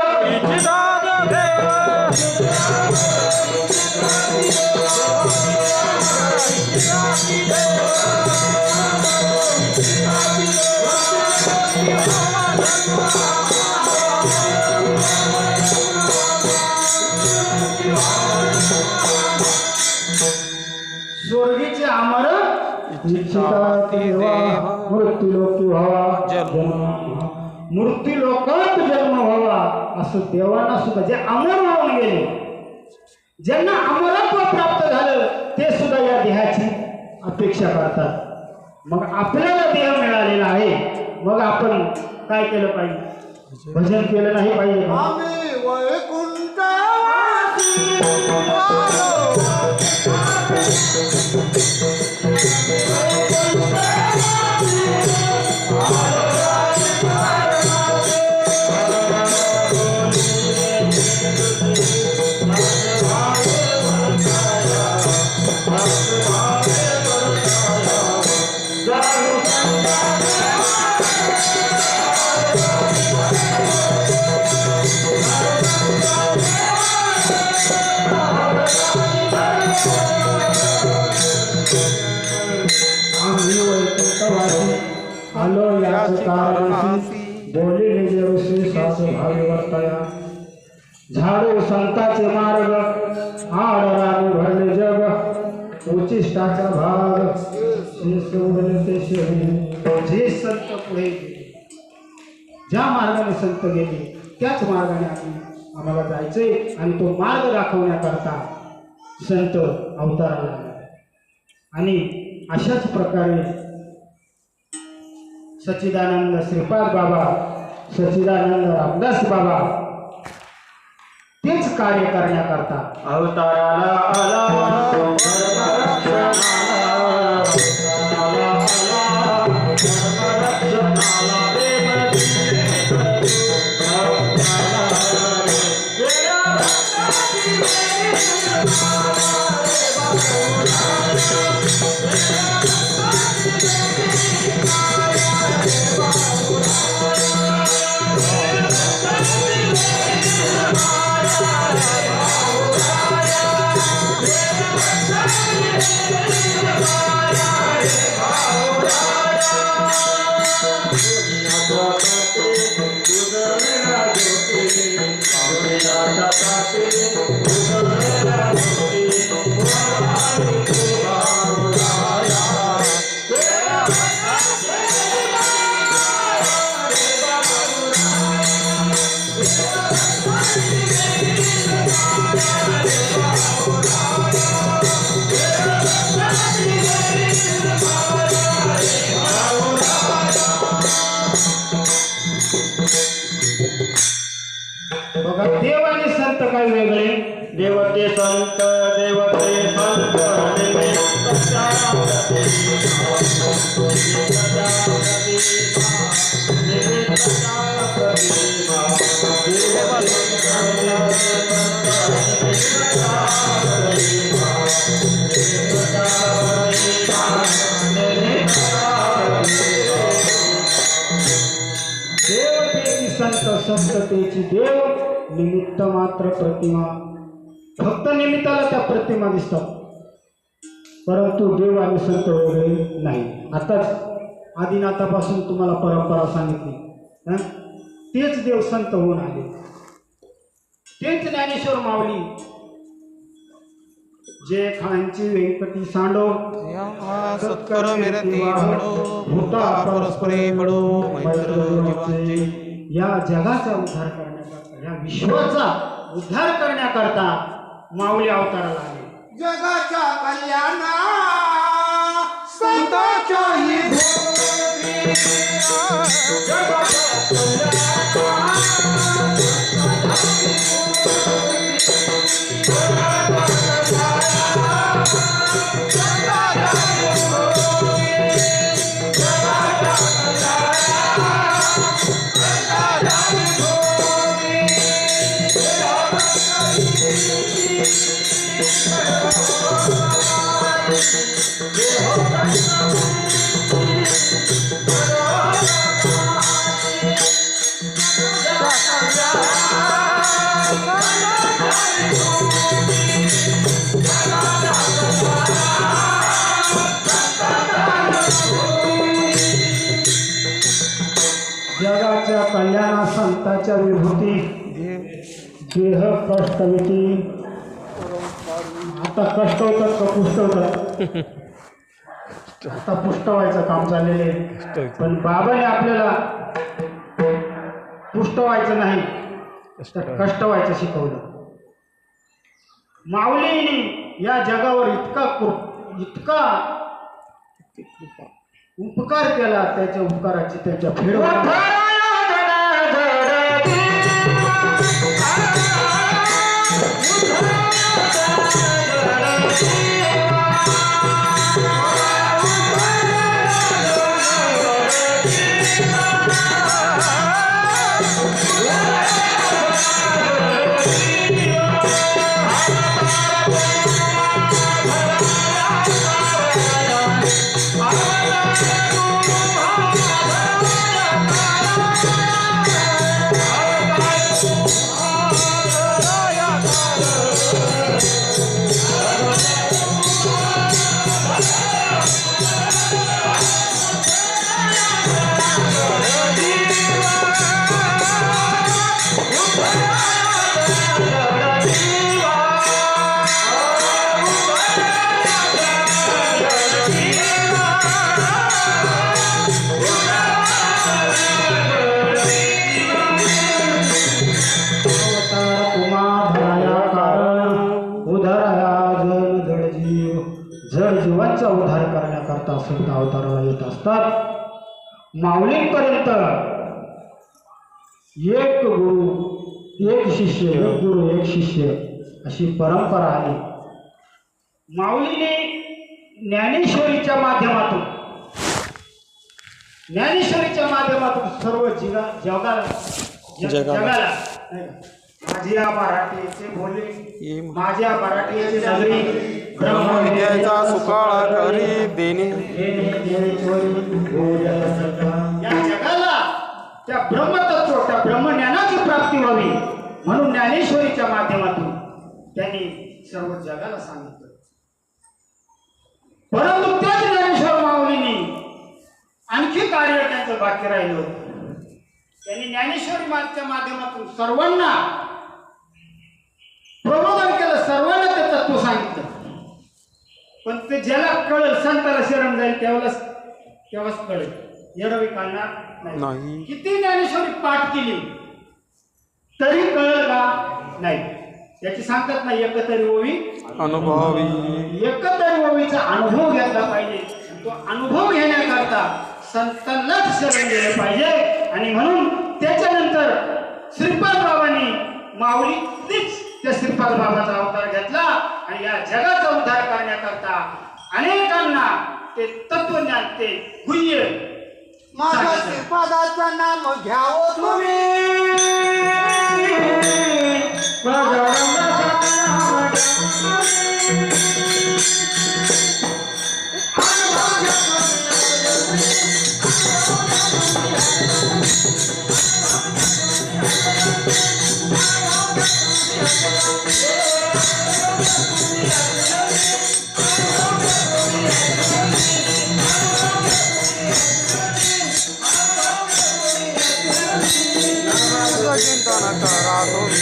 स्वर्गीचे अमर मृत्यूलोकी व्हावा मृत्यूलोकात जन्म व्हावा असं देवांना सुद्धा जे अमर होऊन गेले ज्यांना अमरत्व प्राप्त झालं ते सुद्धा या देहाची अपेक्षा करतात. मग आपल्याला देह मिळालेला आहे मग आपण काय केलं पाहिजे. भजन केलं नाही पाहिजे.
आम्ही वैकुंठवासी
आलो याच कारणासी बोलिले जे ऋषी सासू भावी वर्तया झाडू संताचे मार्ग आडराने भरले जग उचिष्टाचा भाग सोडले ते शेवी. जे संत पुढे गेले ज्या मार्गाने संत गेले त्याच मार्गाने आम्हाला जायचंय आणि तो मार्ग दाखवण्याकरता संत अवताराला आले. आणि अशाच प्रकारे सच्चिदानंद श्रीपाद बाबा सच्चिदानंद रामदास बाबा तेच कार्य करण्याकरता अवताराला आला. बघा देव आणि संत काय वेगळे. देवते संत देवतेची संत संततेची देव निमित्त मात्र प्रतिमा. फक्त निमित्ताला त्या प्रतिमा दिसतात परंतु देव आणि संत वेगळे नाही. आताच आदिनाथापासून तुम्हाला परंपरा सांगितली तेच देव संत होऊन आले. तेच ज्ञानेश्वर माऊली जे खांची व्यंकटी सांडो
सत्कर विरती भूता परस्परे पडो मैत्र जीवांचे.
या जगाचा उद्धार करण्याकरता या विश्वाचा उद्धार करण्याकरता माऊली अवताराला आले.
जगाच्या कल्याणा संताच्याही भोवती.
जगाच्या कल्याणा संताच्या विभूती देह कष्टमिती. आता कष्ट होतात का पुष्ट होतात? आता पुष्ट व्हायचं काम चाललेलं आहे. पण बाबाने आपल्याला पुष्ट व्हायचं नाही तर कष्ट व्हायचं शिकवलं. माऊलीने या जगावर इतका उपकार केला, त्याच्या उपकाराची त्याच्या फेड जीवांचा उद्धार करण्याकरता संत अवताराला येत असतात. माऊलींपर्यंत एक गुरु एक शिष्य, एक गुरु एक शिष्य अशी परंपरा आली. माऊलीने ज्ञानेश्वरीच्या माध्यमातून सर्व जगाला माझ्या मराठीचे बोले, माझ्या मराठीचे नगरी
ब्रह्मविद्येचा सुकाळा करी देणे.
या जगाला त्या ब्रह्मतत्व, त्या ब्रह्मज्ञानाची प्राप्ती व्हावी म्हणून ज्ञानेश्वरीच्या माध्यमातून त्यांनी सर्व जगाला सांगितलं. परंतु त्याच ज्ञानेश्वर माऊलीने आणखी कार्य त्यांचं बाकी राहिलं होतं. त्यांनी ज्ञानेश्वरीच्या माध्यमातून सर्वांना प्रबोधन केलं, सर्वांना ते तत्व सांगितलं. पण ते ज्याला कळेल, संताला शरण जाईल तेव्हाच कळेल, एरवी कळणार नाही. किती ज्ञानेश्वरी पाठ केली तरी कळेल का? नाही. याची सांगतात ना, एकतरी ओवी
अनुभवी.
एकतरी ओवीचा अनुभव घेतला पाहिजे. तो अनुभव घेण्याकरता संतांनाच शरण गेलं पाहिजे. आणि म्हणून त्याच्यानंतर श्रीपाद बाबांनी माऊलीच त्या श्रीपाद बाबाचा अवतार घेतला आणि या जगाचा उद्धार करण्याकरता अनेकांना ते तत्वज्ञान, ते गुह्य
माझ्या श्रीपादाचं नाम घ्यावं तुम्ही.
चिंतन करा तुम्ही.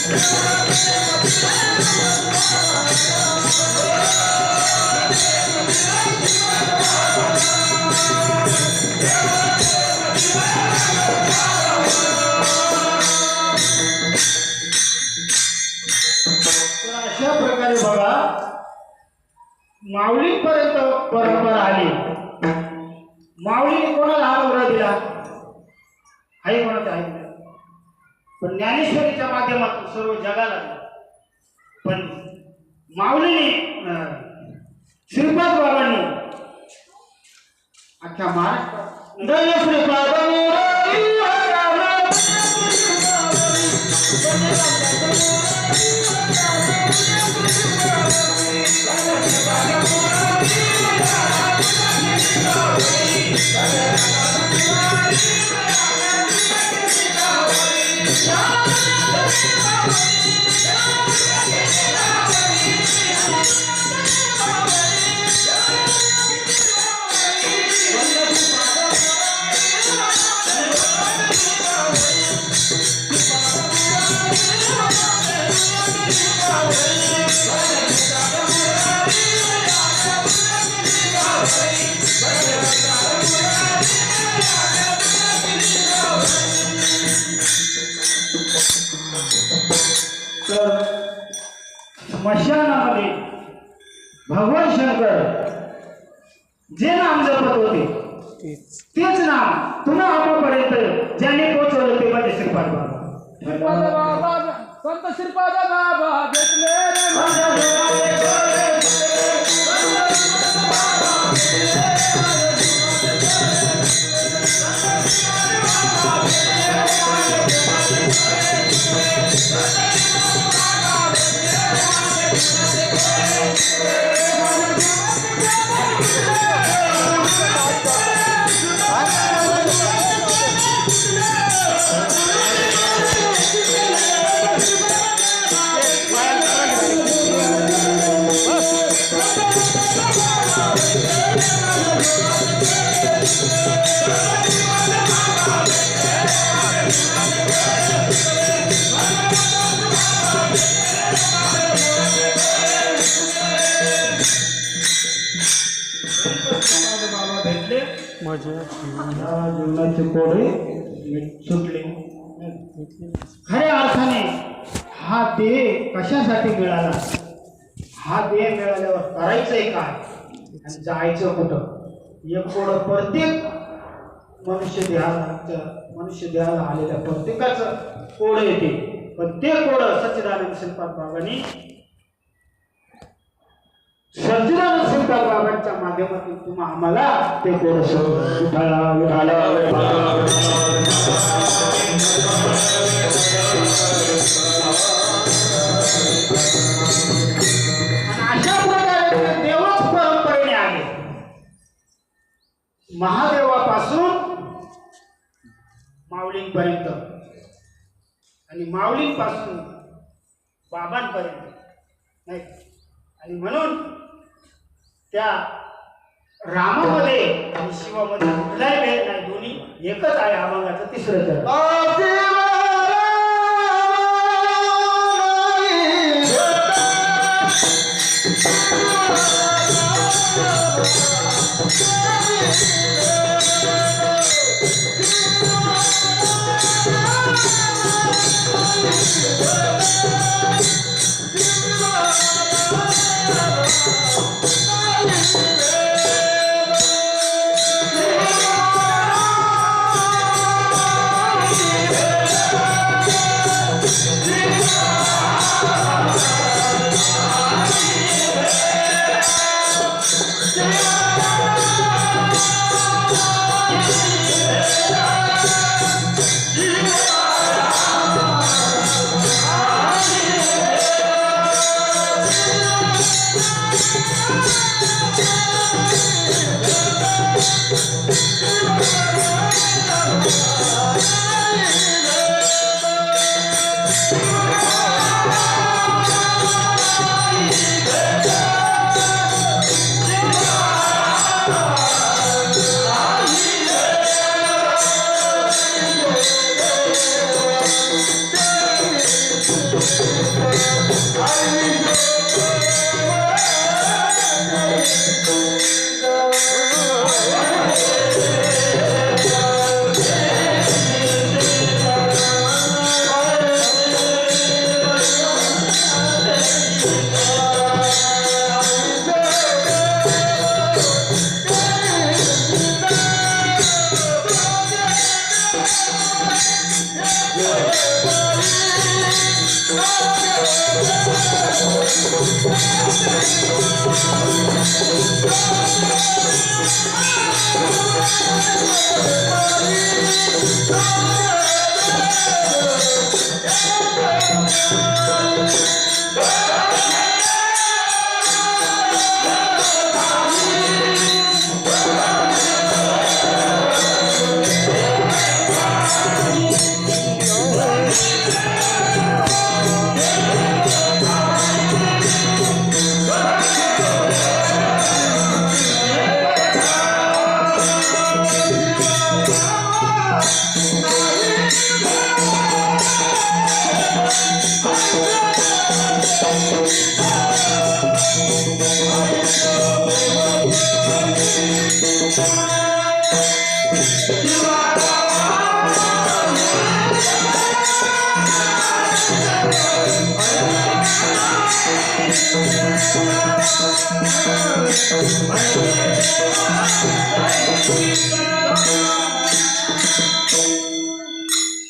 तर अशा प्रकारे बघा माऊलीपर्यंत परंपरा आली. माऊलीने कोणाला हा उरा दिला आहे कोणाचा आहे पण ज्ञानेश्वरीच्या माध्यमातून सर्व जगाला दिला. पण माऊलीने श्रीपाद बाबांनी अख्ख्या महाराष्ट्रात जय श्रीपाद तर स्मशानामध्ये भगवान शंकर जे नाम जपत होते तेच नाम पुन्हा आपापर्यंत ज्याने पोहोचवलं ते म्हणजे श्रीपाद बाबा.
संत श्रीपाद बाबा घेतले
बाबा भेटले
माझ्या
जीवनाचे कोडे सुटले. खऱ्या अर्थाने हा देह कशासाठी मिळाला, हा देह मिळाल्यावर करायचंय काय आणि जायचं कुठं, एक कोड प्रत्येक मनुष्य देहाला आलेल्या प्रत्येकाचं कोड येते. पण ते कोड सच्चिदानंद श्रीपाद बाबांनी सच्चिदानंद श्रीपाद बाबांच्या माध्यमातून तुम्हा आम्हाला ते कोड अशा प्रकारे देवच परंपरेने आले. महादेवापासून माऊलींपर्यंत आणि माऊलींपासून बाबांपर्यंत नाही. आणि म्हणून त्या रामामध्ये आणि शिवामध्ये कुठलाही भेद नाही, दोन्ही एकच आहे. अभंगाचं तिसरं चरण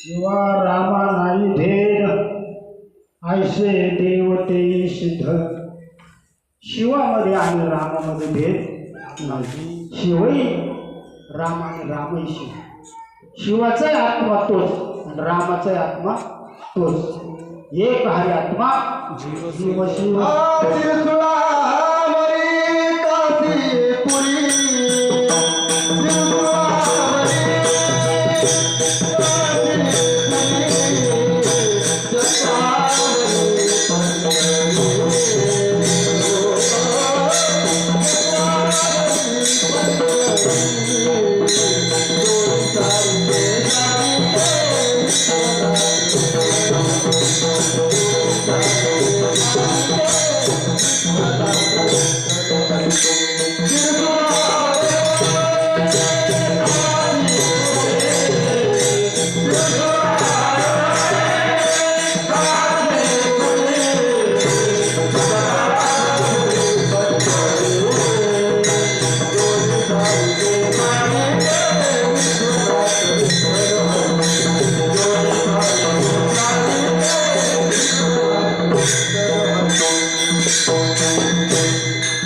शिवा रामा नाही भेद ऐसे देवते सिद्ध. शिवामध्ये आणि रामामध्ये भेद नाही. शिवही राम आणि रामही शिव. शिवाचाही आत्मा तोच आणि रामाचाही आत्मा तोच. एक हरी आत्मा जीव शिव.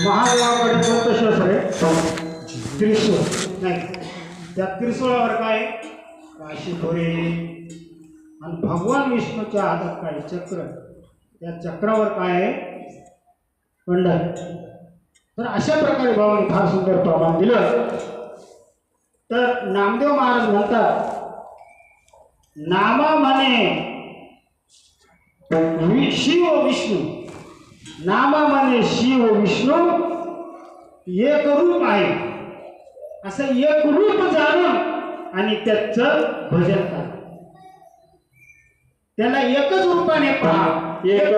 महादेवाकडे दत्तशास्त्र आहे. त्रिशूळ नाही, त्या त्रिशूळावर काय काशी खोरे आणि भगवान विष्णूच्या हातात काय चक्र. त्या चक्रावर काय आहे पंढर. तर अशा प्रकारे भावाने फार सुंदर प्रमाण दिलं. तर नामदेव महाराज म्हणतात नामा म्हणे शिव विष्णू. नामा म्हणे शिव विष्णू एक रूप आहे. असं एक रूप जाणून आणि त्याचं भजन करा. त्याला एकच रूपाने पहा. एक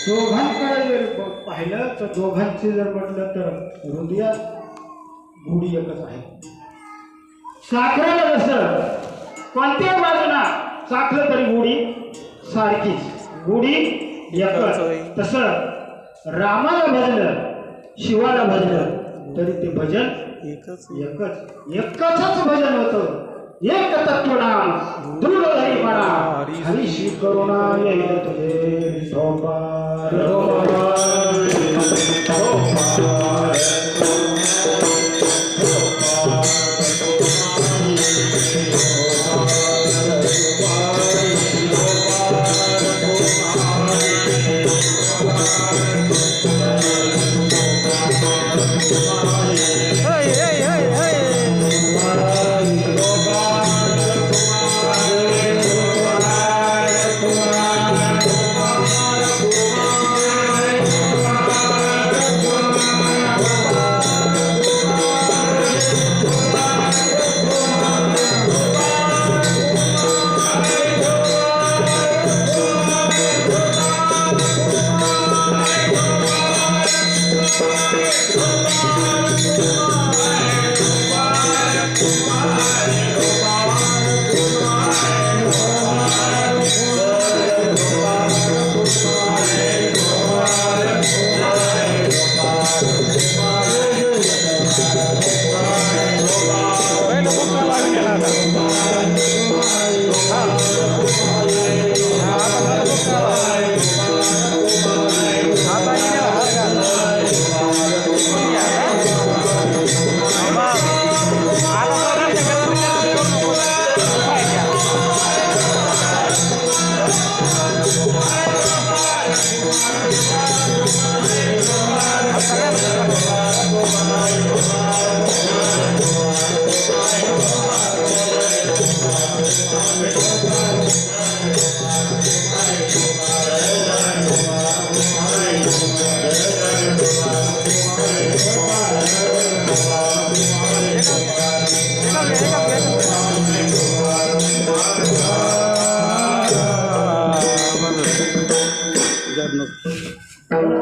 दोघांकडे जर पाहिलं तर दोघांचे जर म्हटलं तर हृदयात गुढी एकच आहे. साखरेला जसं कोणत्याही बाजूला साखर तरी गुढी सारखीच, गुढी एकच. तसं रामाला भजलं शिवाला भजलं तरी ते भजन एकच एकच भजन होतं. एक तत्व नाम दृढ हरी म्हणा हरी श्री करुणा येईल तुझे सोपार सोपार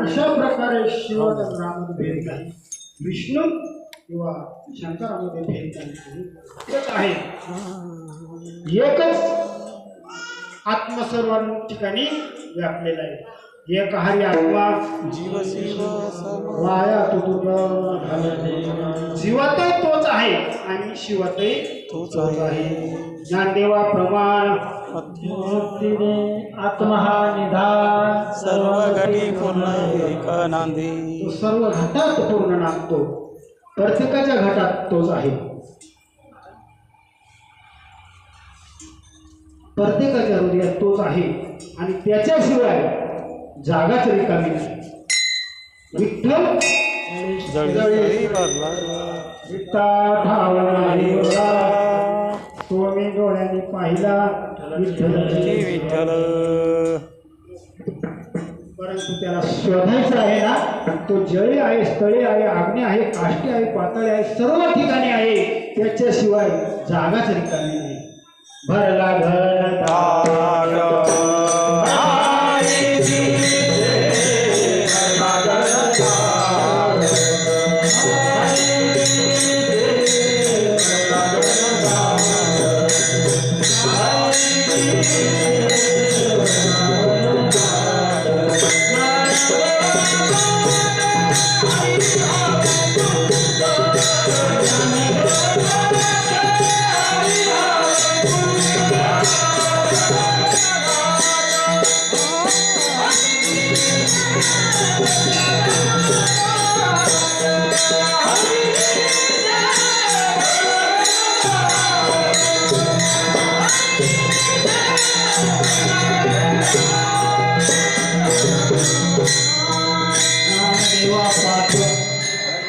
अशा प्रकारे शिवरामध्ये भेद नाही, विष्णू किंवा शंकरामध्ये भेद नाही. एकच आहे, एकच आत्मा सर्व ठिकाणी व्यापलेला आहे. एक हरी आत्मा
जीव शिव
वाया जीवातही तोच आहे आणि शिवातही
तोच
आहे. ज्ञानदेवा प्रमाण आत्मा हा निधान
सर्व घटी पूर्ण एक नांदी.
तो सर्व घटात पूर्ण नांदतो, प्रत्येकाच्या घटात तोच आहे. प्रत्येकाच्या हृदयात तोच आहे आणि त्याच्याशिवाय जागाच रिकामी नाही. विठ्ठल
जळी भरला
विठ्ठा ठावा नाही बोला, तो मी डोळ्याने पाहिला विठ्ठल.
विठ्ठल
परंतु त्याला शोधायचं आहे ना, तो जळी आहे, स्थळी आहे, आग्ने आहे, काष्टी आहे, पातळी आहे, सर्व ठिकाणी आहे. त्याच्याशिवाय जागाच रिकामी नाही. भरला घर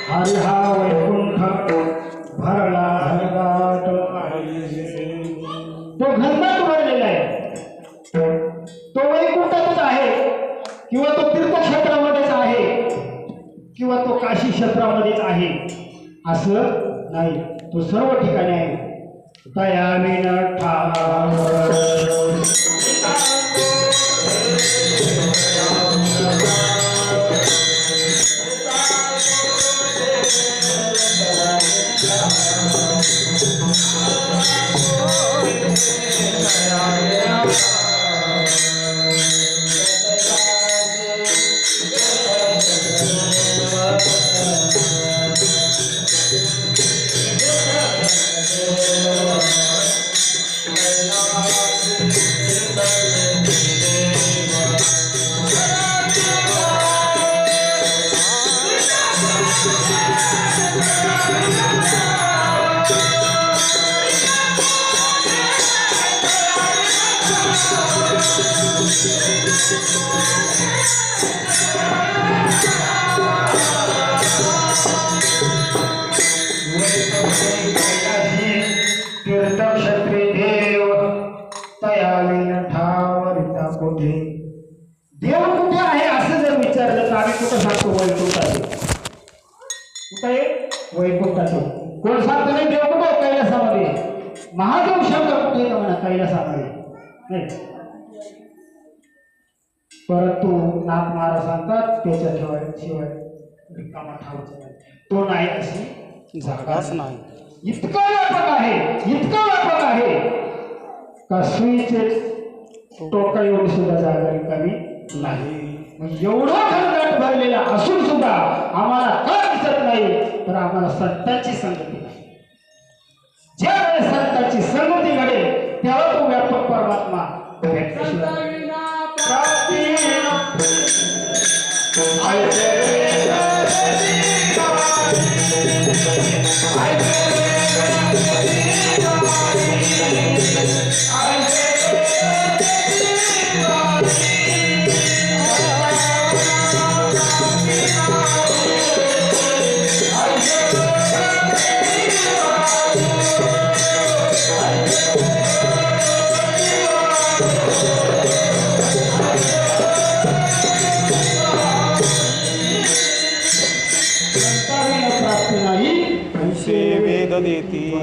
हरी हा वैकुंठ भरला घनदाट. तो घनदाट भरलेला आहे. तो वैकुंठातच आहे किंवा तो तीर्थक्षेत्रामध्येच आहे किंवा तो काशी क्षेत्रामध्येच आहे असं नाही. तो सर्व ठिकाणी आहे. तयामीन ठाव तीर्थक्षेत्री देव तयालीन ठावरिता कुठे. देव कुठे आहे असं जर विचारलं तर आम्ही कुठं सांगतो? वैकुंठात. कुठे आहे? वैकुंठात. कोण सांगतो नाही देव कुठे? कैलासामध्ये. महादेव शब्द कुठे का म्हणा? कैलासामध्ये नाही. परंतु नाथ महाराज सांगतात त्याच्याशिवाय शिवाय रिकामा ठावायचा नाही. तो नाही अशी
जागाच नाही.
इतका व्यापक आहे, इतका व्यापक आहे का सुईचे टोका एवढी सुद्धा जागा रिकामी नाही. मग एवढा घनदाट भरलेला असून सुद्धा आम्हाला का दिसत नाही? तर आम्हाला संतांची संगती नाही. ज्या वेळेस संतांची संगती घडेल तेव्हा तो व्यापक परमात्मा भेटल्याशिवाय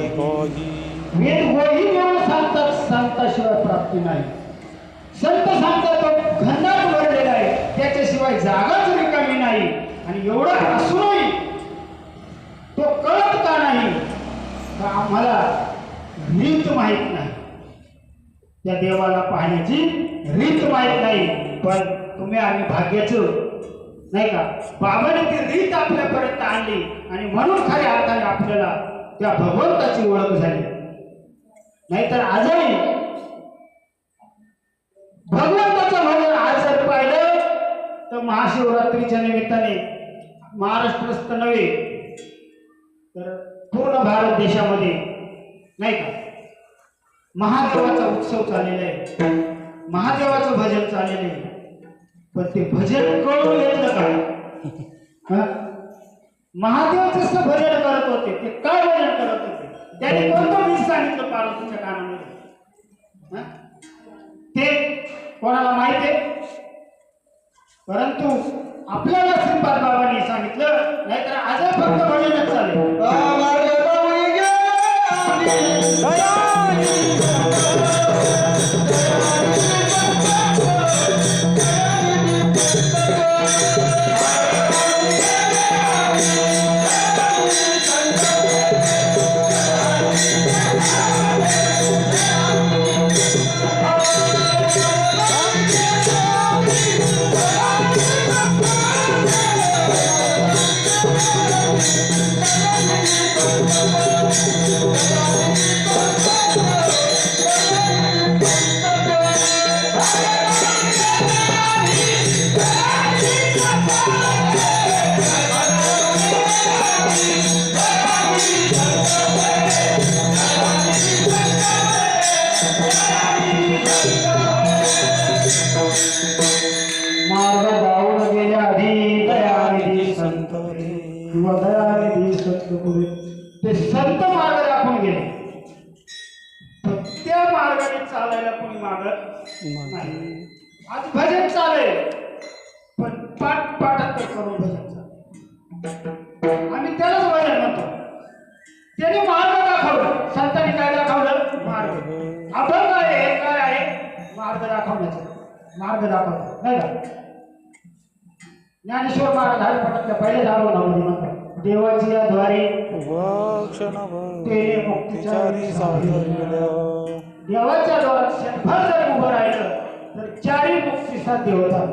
काही
वेद गोही देऊन सांगतात संताशिवाय प्राप्ती नाही. संत सांगतात तो घनात भरलेला आहे, त्याच्याशिवाय जागाच रिकामी नाही. आणि एवढं असूनही तो कळत का नाही? का आम्हाला रीत माहीत नाही, त्या देवाला पाहण्याची रीत माहीत नाही. पण तुम्ही आम्ही भाग्याचं नाही का, बाबाने ती रीत आपल्यापर्यंत आणली आणि म्हणून खऱ्या अर्थाने आपल्याला त्या भगवंताची ओळख झाली. नाहीतर आजही भगवंताचं भजन आज जर पाहिलं तर महाशिवरात्रीच्या निमित्ताने महाराष्ट्रस्थ नव्हे तर पूर्ण भारत देशामध्ये नाही का महादेवाचा उत्सव चाललेला आहे, महादेवाचं भजन चाललेलं आहे. पण ते भजन कळून घेतलं का? महादेव जसं भजन करत होते ते काय भजन करत होते? त्याने कोणतं बीज सांगितलं पार्वतीच्या कानामध्ये? ते कोणाला माहिती आहे? परंतु आपल्याला श्रीपाद बाबांनी सांगितलं, नाहीतर आज फक्त भजनच चालेल. मार्ग जाऊन गेल्या आधी दयानिधी संत किंवा दयानिधी संत गुरु ते संत मार्ग दाखवून गेले. त्या मार्गाने चालायला कोणी मागत नाही. आज भजन चालेल पण पाठात करून भजन चालेल. आम्ही त्यालाच भजन म्हणतो. त्याने मार्ग दाखवलं. संतांनी काय दाखवलं? मार्ग. आपण काय आहे? काय आहे? मार्ग दाखवण्याचा. मार्ग दाखवतो नाही का? ज्ञानेश्वर महाराज हरिपाठातल्या पहिल्या दारोनामध्ये म्हणतात, देवाची या द्वारे तेने मुक्तिचारी साधल्या. देवाच्या द्वारात क्षणभर जर उभं राहिलं तर चारी मुक्ती साध्य होतात.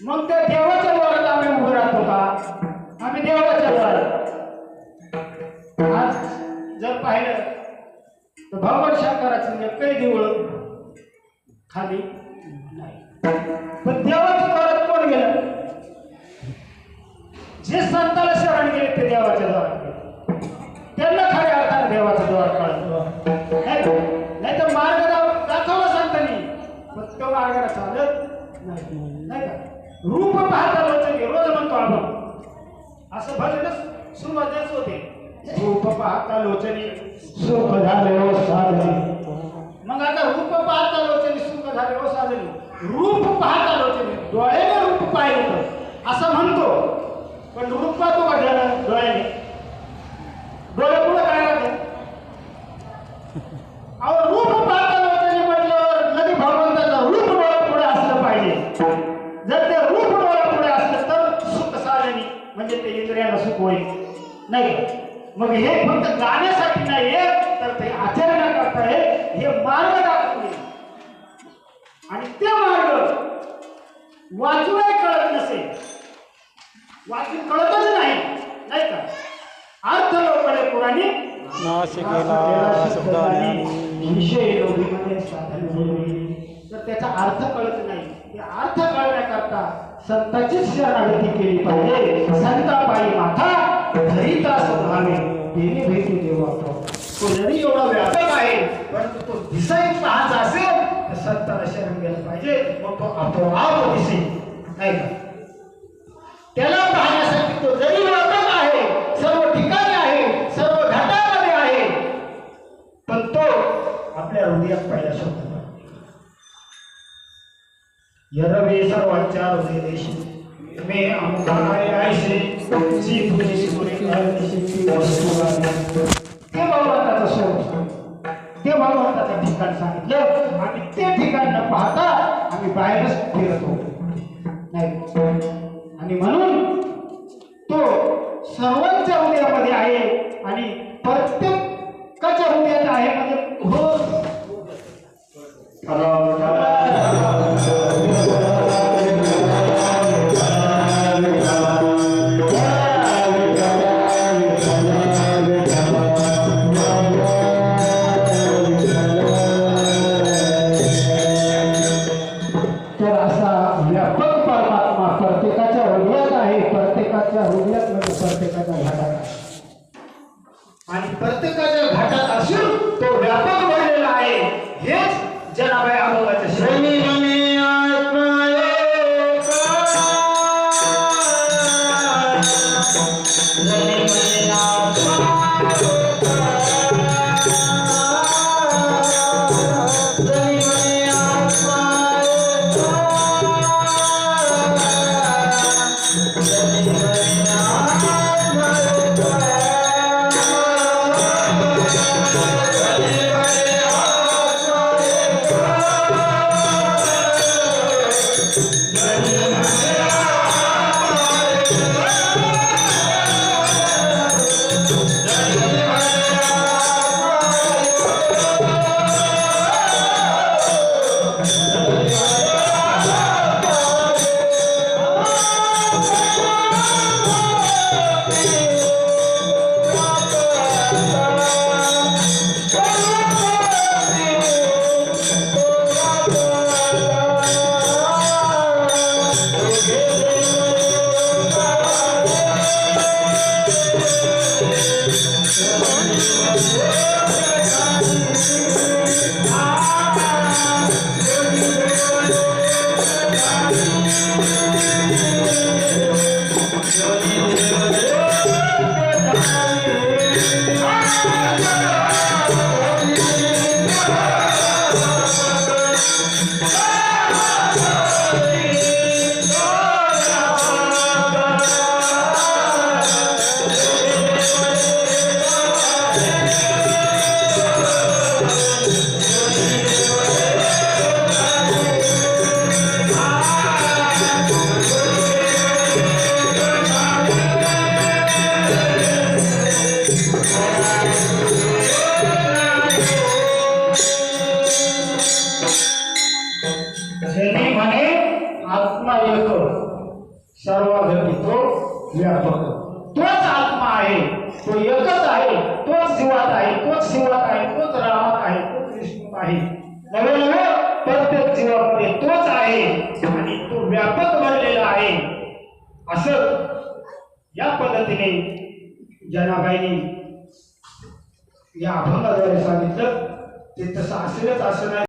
मग त्या देवाच्या द्वारात आम्ही उभं राहतो का? आम्ही देवाच्या द्वारात. आज जर पाहिलं तर भगवान शंकराचं एकही देऊळ खाली नाही. पण देवाच्या द्वारात कोण गेलं? जे संताला शरण गेले ते देवाच्या द्वारात गेले. त्यांना खऱ्या अर्थाने देवाचं द्वार कळलं. नाही तर मार्ग दाखवला संतांनी पण तो मार्गाला चालत नाही का? रूप पाहता लोचने रोज म्हणतो आपण, असं भजनच सुरुवातच होते. रूप पाहता लोचने सुख झाले हो साधने. मग आता रूप पाहता लोचने सुख झाले हो साधने. रूप पाहता लोचने डोळ्याने रूप पाहिलं असं म्हणतो, पण रूप पाहतो का डोळ्याने? डोळे पुढे काय राहते? अहो रूप पाहता लोचने म्हटल्यावर लगे भगवंताचं रूप डोळ्या पुढे असलं पाहिजे. जर ते रूप डोळ्या पुढे असलं तर सुख साधने म्हणजे ते इंद्रियाला सुख होईल नाही का? मग हे फक्त गाण्यासाठी नाही तर ते आचरणाकरता हे मार्ग दाखवले. आणि ते मार्ग वाचूनही कळत नसेल, वाचून कळतच नाही का? अर्थ लोकले पुराणी
नाशिकेला शब्दाने
विषय लोभीमध्ये साधन होईल. तर त्याचा अर्थ कळत नाही. ते अर्थ कळण्याकरता संताचीच शरणागती केली पाहिजे. संतापायी माथा धरिता स्वभावे देणे भेटू देवा. तो जरी एवढा व्यापक आहे परंतु तो दिसायला पाहत असेल तर संताला शरण गेलं पाहिजे. मग तो आपोआप दिसेल नाही का? त्याला पाहण्यासाठी तो जरी व्यापक आहे, सर्व ठिकाणी आहे, सर्व घाटामध्ये आहे, पण तो आपल्या हृदयात पहिला शब्द यरवे सर्वांच्या हृदय देशी मे अमुकाय आयसे जी तुझी सुरे करण्याची वस्तू ते भगवंताचं स्वरूप, ते भगवंताचं ठिकाण सांगितलं आणि ते ठिकाण न पाहता आम्ही बाहेरच फिरत होतो नाही. आणि म्हणून तो सर्वांच्या हृदयामध्ये आहे आणि प्रत्येकाच्या हृदयात आहे म्हणजे हो तर असा व्यापक परमात्मा प्रत्येकाच्या हृदयात आहे, प्रत्येकाच्या हृदयात म्हणजे प्रत्येकाच्या घाटात आहे. आणि प्रत्येकाच्या घाटात असून तो व्यापक बनलेला आहे. हेच जनाबाई अभंगाचे श्रेणी आत्मा एक सर्वव्यापी तो व्यापक तोच आत्मा आहे, तो एकच आहे, तोच जीवात आहे, तोच शिवात आहे, तोच रामात आहे, तोच विष्णूत आहे. नवे नवे प्रत्येक जीवामध्ये तोच आहे आणि तो व्यापक बनलेला आहे. असं या पद्धतीने जनाबाईंनी या अभंगाद्वारे सांगितलं. ते तसं असेलच असं नाही.